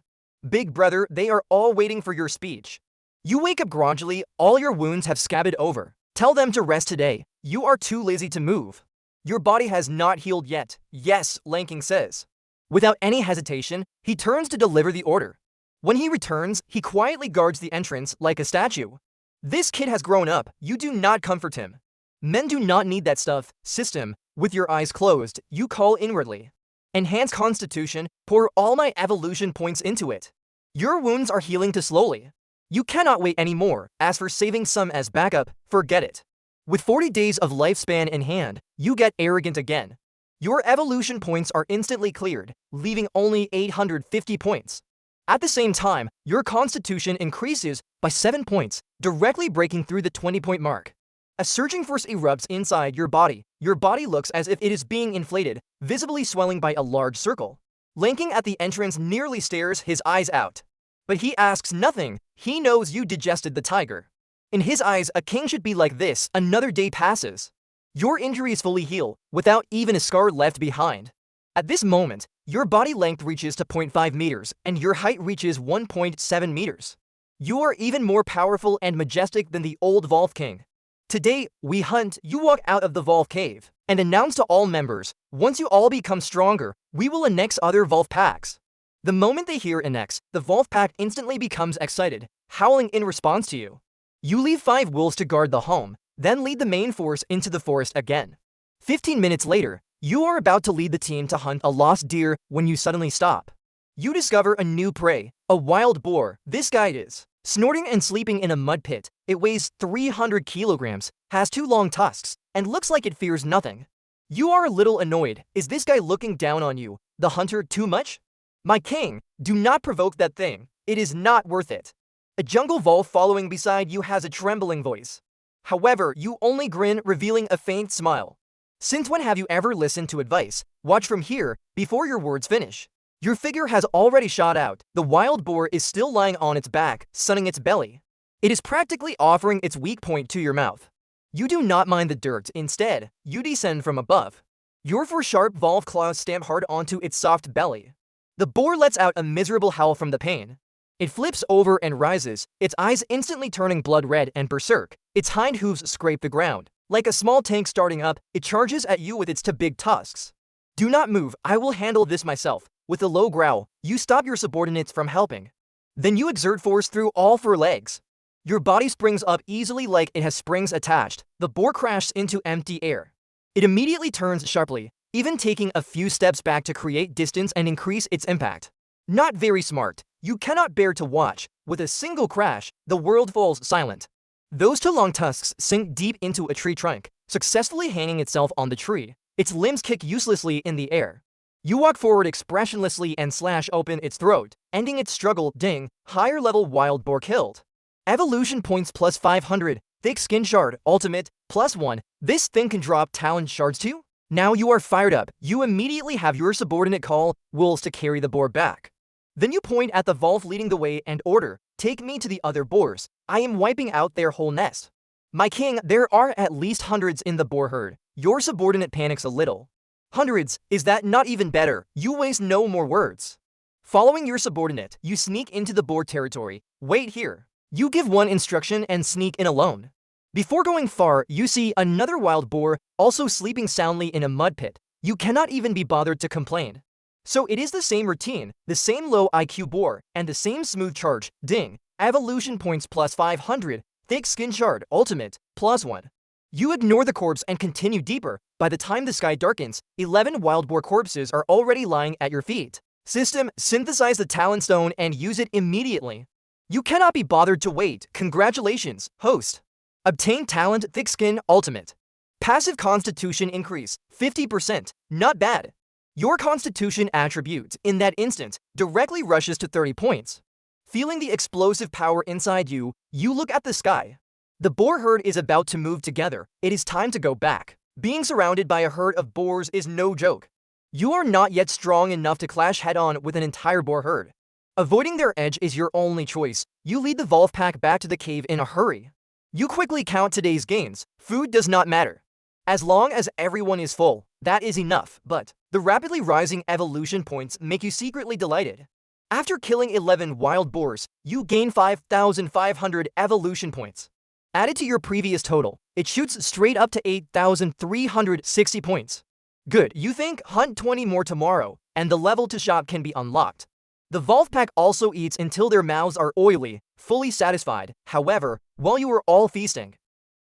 Speaker 1: Big brother, they are all waiting for your speech. You wake up groggy, all your wounds have scabbed over. Tell them to rest today. You are too lazy to move. Your body has not healed yet. Yes, Lanking says. Without any hesitation, he turns to deliver the order. When he returns, he quietly guards the entrance like a statue. This kid has grown up. You do not comfort him. Men do not need that stuff. System, with your eyes closed, you call inwardly. Enhance constitution, pour all my evolution points into it. Your wounds are healing too slowly. You cannot wait anymore. As for saving some as backup, forget it. With 40 days of lifespan in hand, you get arrogant again. Your evolution points are instantly cleared, leaving only 850 points. At the same time, your constitution increases by 7 points, directly breaking through the 20-point mark. A surging force erupts inside your body. Your body looks as if it is being inflated, visibly swelling by a large circle. Lanking at the entrance nearly stares his eyes out. But he asks nothing. He knows you digested the tiger. In his eyes, a king should be like this. Another day passes. Your injuries fully heal, without even a scar left behind. At this moment, your body length reaches to 0.5 meters, and your height reaches 1.7 meters. You are even more powerful and majestic than the old Volve King. Today, we hunt. You walk out of the Volve cave and announce to all members, once you all become stronger, we will annex other Volve packs. The moment they hear annex, the Volve pack instantly becomes excited, howling in response to you. You leave 5 wolves to guard the home, then lead the main force into the forest again. 15 minutes later, you are about to lead the team to hunt a lost deer when you suddenly stop. You discover a new prey, a wild boar. This guy is snorting and sleeping in a mud pit. It weighs 300 kilograms, has 2 long tusks, and looks like it fears nothing. You are a little annoyed. Is this guy looking down on you, the hunter, too much? My king, do not provoke that thing. It is not worth it. A jungle Volve following beside you has a trembling voice. However, you only grin, revealing a faint smile. Since when have you ever listened to advice? Watch from here, before your words finish. Your figure has already shot out. The wild boar is still lying on its back, sunning its belly. It is practically offering its weak point to your mouth. You do not mind the dirt. Instead, you descend from above. Your 4 sharp Volve claws stamp hard onto its soft belly. The boar lets out a miserable howl from the pain. It flips over and rises, its eyes instantly turning blood red and berserk. Its hind hooves scrape the ground. Like a small tank starting up, it charges at you with its 2 big tusks. Do not move, I will handle this myself. With a low growl, you stop your subordinates from helping. Then you exert force through all 4 legs. Your body springs up easily like it has springs attached. The boar crashes into empty air. It immediately turns sharply, even taking a few steps back to create distance and increase its impact. Not very smart. You cannot bear to watch. With a single crash, the world falls silent. Those two long tusks sink deep into a tree trunk, successfully hanging itself on the tree. Its limbs kick uselessly in the air. You walk forward expressionlessly and slash open its throat, ending its struggle. Ding, higher level wild boar killed. Evolution points plus 500, thick skin shard, ultimate, plus 1. This thing can drop talent shards too? Now you are fired up. You immediately have your subordinate call wolves to carry the boar back. Then you point at the wolf leading the way and order, take me to the other boars. I am wiping out their whole nest. My king, there are at least hundreds in the boar herd. Your subordinate panics a little. Hundreds, is that not even better? You waste no more words. Following your subordinate, you sneak into the boar territory. Wait here. You give one instruction and sneak in alone. Before going far, you see another wild boar, also sleeping soundly in a mud pit. You cannot even be bothered to complain. So it is the same routine, the same low IQ boar, and the same smooth charge. Ding, evolution points plus 500, thick skin shard, ultimate, plus 1. You ignore the corpse and continue deeper. By the time the sky darkens, 11 wild boar corpses are already lying at your feet. System, synthesize the talent stone and use it immediately. You cannot be bothered to wait. Congratulations, host. Obtain talent thick skin ultimate. Passive constitution increase, 50%, not bad. Your constitution attribute, in that instant, directly rushes to 30 points. Feeling the explosive power inside you, you look at the sky. The boar herd is about to move together. It is time to go back. Being surrounded by a herd of boars is no joke. You are not yet strong enough to clash head-on with an entire boar herd. Avoiding their edge is your only choice. You lead the wolf pack back to the cave in a hurry. You quickly count today's gains. Food does not matter. As long as everyone is full, that is enough, but the rapidly rising evolution points make you secretly delighted. After killing 11 wild boars, you gain 5,500 evolution points. Added to your previous total, it shoots straight up to 8,360 points. Good, you think? Hunt 20 more tomorrow, and the level to shop can be unlocked. The wolf pack also eats until their mouths are oily, fully satisfied. However, while you are all feasting,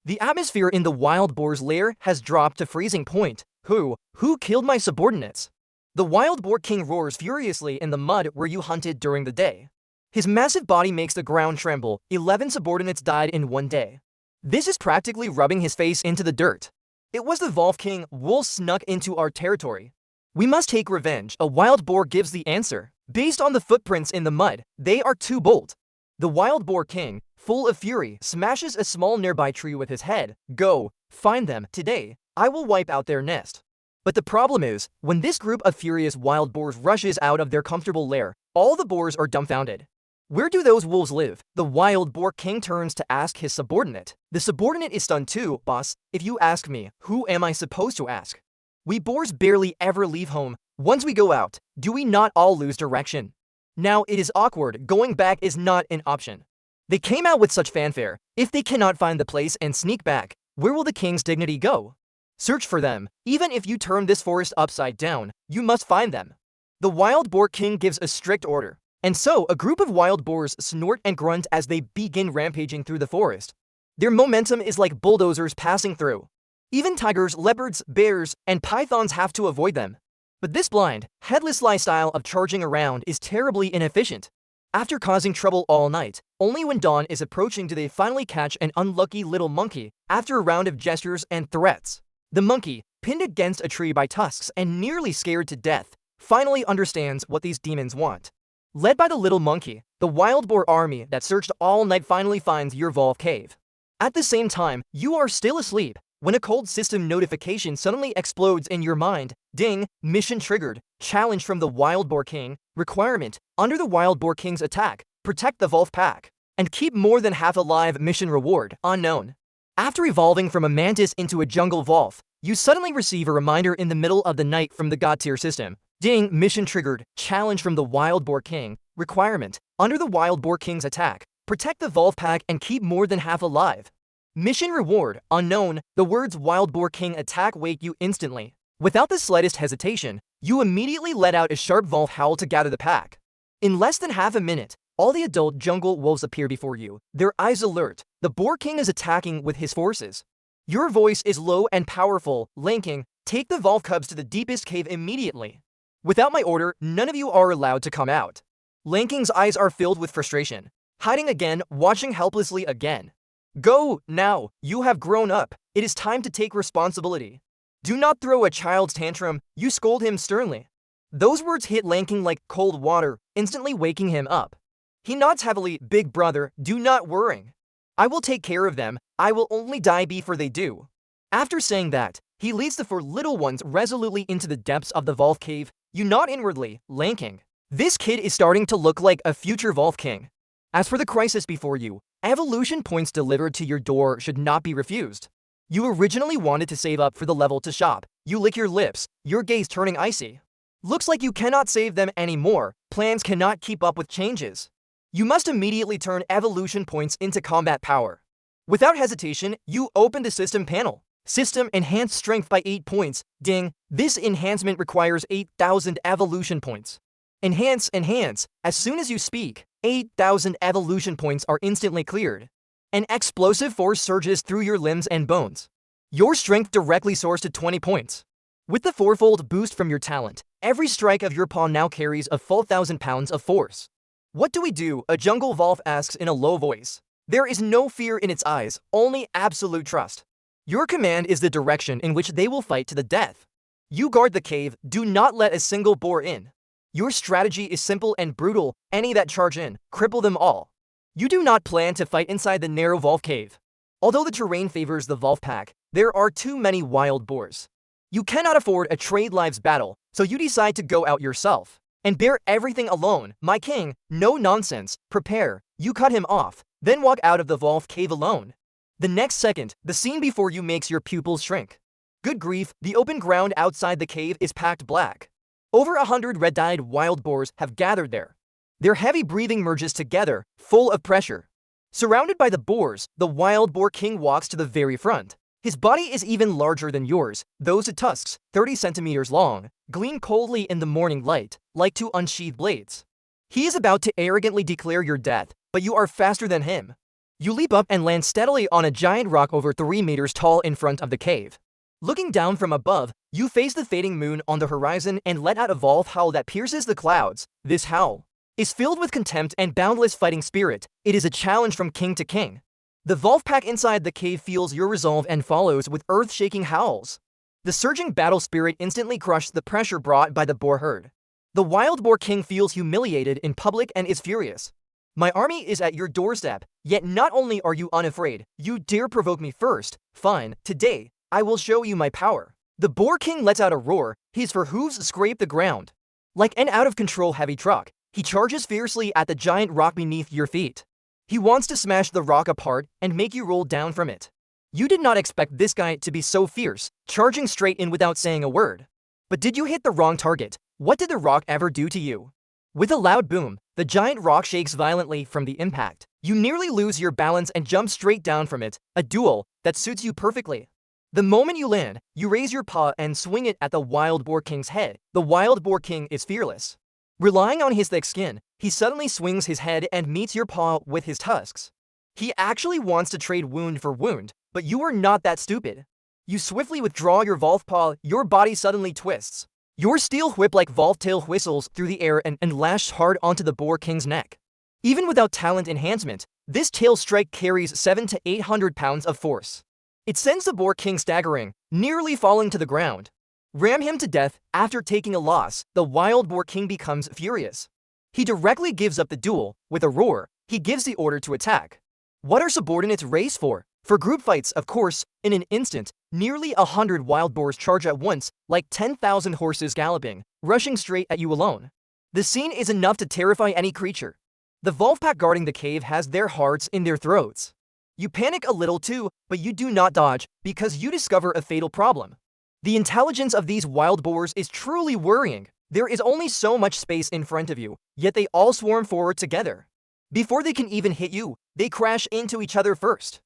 Speaker 1: the atmosphere in the wild boar's lair has dropped to freezing point. Who killed my subordinates? The wild boar king roars furiously in the mud where you hunted during the day. His massive body makes the ground tremble. 11 subordinates died in one day. This is practically rubbing his face into the dirt. It was the wolf king. Wolves snuck into our territory. We must take revenge. A wild boar gives the answer. Based on the footprints in the mud, they are too bold. The wild boar king, full of fury, smashes a small nearby tree with his head. Go, find them. Today, I will wipe out their nest. But the problem is, when this group of furious wild boars rushes out of their comfortable lair, all the boars are dumbfounded. Where do those wolves live? The wild boar king turns to ask his subordinate. The subordinate is stunned too. Boss, if you ask me, who am I supposed to ask? We boars barely ever leave home. Once we go out, do we not all lose direction? Now it is awkward. Going back is not an option. They came out with such fanfare. If they cannot find the place and sneak back, where will the king's dignity go? Search for them. Even if you turn this forest upside down, you must find them. The wild boar king gives a strict order. And so, a group of wild boars snort and grunt as they begin rampaging through the forest. Their momentum is like bulldozers passing through. Even tigers, leopards, bears, and pythons have to avoid them. But this blind, headless lifestyle of charging around is terribly inefficient. After causing trouble all night, only when dawn is approaching do they finally catch an unlucky little monkey. After a round of gestures and threats, the monkey, pinned against a tree by tusks and nearly scared to death, finally understands what these demons want. Led by the little monkey, the wild boar army that searched all night finally finds your wolf cave. At the same time, you are still asleep when a cold system notification suddenly explodes in your mind. Ding, mission triggered. Challenge from the wild boar king. Requirement, under the wild boar king's attack, protect the wolf pack and keep more than half alive. Mission reward, unknown. After evolving from a mantis into a jungle wolf, you suddenly receive a reminder in the middle of the night from the god tier system. Ding, mission triggered. Challenge from the wild boar king. Requirement, under the wild boar king's attack, protect the wolf pack and keep more than half alive. Mission reward, unknown. The words wild boar king attack wake you instantly. Without the slightest hesitation, you immediately let out a sharp wolf howl to gather the pack. In less than half a minute, all the adult jungle wolves appear before you, their eyes alert. The boar king is attacking with his forces. Your voice is low and powerful. Lanking, take the wolf cubs to the deepest cave immediately. Without my order, none of you are allowed to come out. Lanking's eyes are filled with frustration. hiding again, watching helplessly again. Go, now, you have grown up. It is time to take responsibility. Do not throw a child's tantrum, you scold him sternly. Those words hit Lanking like cold water, instantly waking him up. He nods heavily, big brother, do not worry. I will take care of them, I will only die before they do. After saying that, he leads the four little ones resolutely into the depths of the Volf Cave. You nod inwardly, Lanking. This kid is starting to look like a future Volf King. As for the crisis before you, evolution points delivered to your door should not be refused. You originally wanted to save up for the level to shop. You lick your lips, your gaze turning icy. Looks like you cannot save them anymore. Plans cannot keep up with changes. You must immediately turn evolution points into combat power. Without hesitation, you open the system panel. System enhanced strength by 8 points. Ding, this enhancement requires 8,000 evolution points. Enhance. As soon as you speak, 8,000 evolution points are instantly cleared. An explosive force surges through your limbs and bones. Your strength directly soars to 20 points. With the fourfold boost from your talent, every strike of your paw now carries a full 1,000 pounds of force. What do we do? A jungle Volf asks in a low voice. There is no fear in its eyes, only absolute trust. Your command is the direction in which they will fight to the death. You guard the cave, do not let a single boar in. Your strategy is simple and brutal, any that charge in, cripple them all. You do not plan to fight inside the narrow Volf cave. Although the terrain favors the Volf pack, there are too many wild boars. You cannot afford a trade lives battle, so you decide to go out yourself. And bear everything alone, my king, no nonsense, prepare, you cut him off, then walk out of the Volf cave alone. The next second, the scene before you makes your pupils shrink. Good grief, the open ground outside the cave is packed black. Over 100 red-dyed wild boars have gathered there. Their heavy breathing merges together, full of pressure. Surrounded by the boars, the wild boar king walks to the very front. His body is even larger than yours. Those tusks, 30 centimeters long, gleam coldly in the morning light, like two unsheathed blades. He is about to arrogantly declare your death, but you are faster than him. You leap up and land steadily on a giant rock over 3 meters tall in front of the cave. Looking down from above, you face the fading moon on the horizon and let out a Volf howl that pierces the clouds. This howl is filled with contempt and boundless fighting spirit. It is a challenge from king to king. The Volf pack inside the cave feels your resolve and follows with earth-shaking howls. The surging battle spirit instantly crushed the pressure brought by the boar herd. The wild boar king feels humiliated in public and is furious. My army is at your doorstep, yet not only are you unafraid, you dare provoke me first. Fine, today, I will show you my power. The boar king lets out a roar, his fur hooves scrape the ground. Like an out-of-control heavy truck, he charges fiercely at the giant rock beneath your feet. He wants to smash the rock apart and make you roll down from it. You did not expect this guy to be so fierce, charging straight in without saying a word. But did you hit the wrong target? What did the rock ever do to you? With a loud boom, the giant rock shakes violently from the impact. You nearly lose your balance and jump straight down from it, a duel that suits you perfectly. The moment you land, you raise your paw and swing it at the wild boar king's head. The wild boar king is fearless. Relying on his thick skin, he suddenly swings his head and meets your paw with his tusks. He actually wants to trade wound for wound, but you are not that stupid. You swiftly withdraw your Volf paw, your body suddenly twists. Your steel whip-like Volf tail whistles through the air and lashes hard onto the boar king's neck. Even without talent enhancement, this tail strike carries 700 to 800 pounds of force. It sends the boar king staggering, nearly falling to the ground. Ram him to death. After taking a loss, the wild boar king becomes furious. He directly gives up the duel. With a roar, he gives the order to attack. What are subordinates race for? For group fights, of course. In an instant, nearly 100 wild boars charge at once, like 10,000 horses galloping, rushing straight at you alone. The scene is enough to terrify any creature. The Volf pack guarding the cave has their hearts in their throats. You panic a little too, but you do not dodge, because you discover a fatal problem. The intelligence of these wild boars is truly worrying. There is only so much space in front of you, yet they all swarm forward together. Before they can even hit you, they crash into each other first.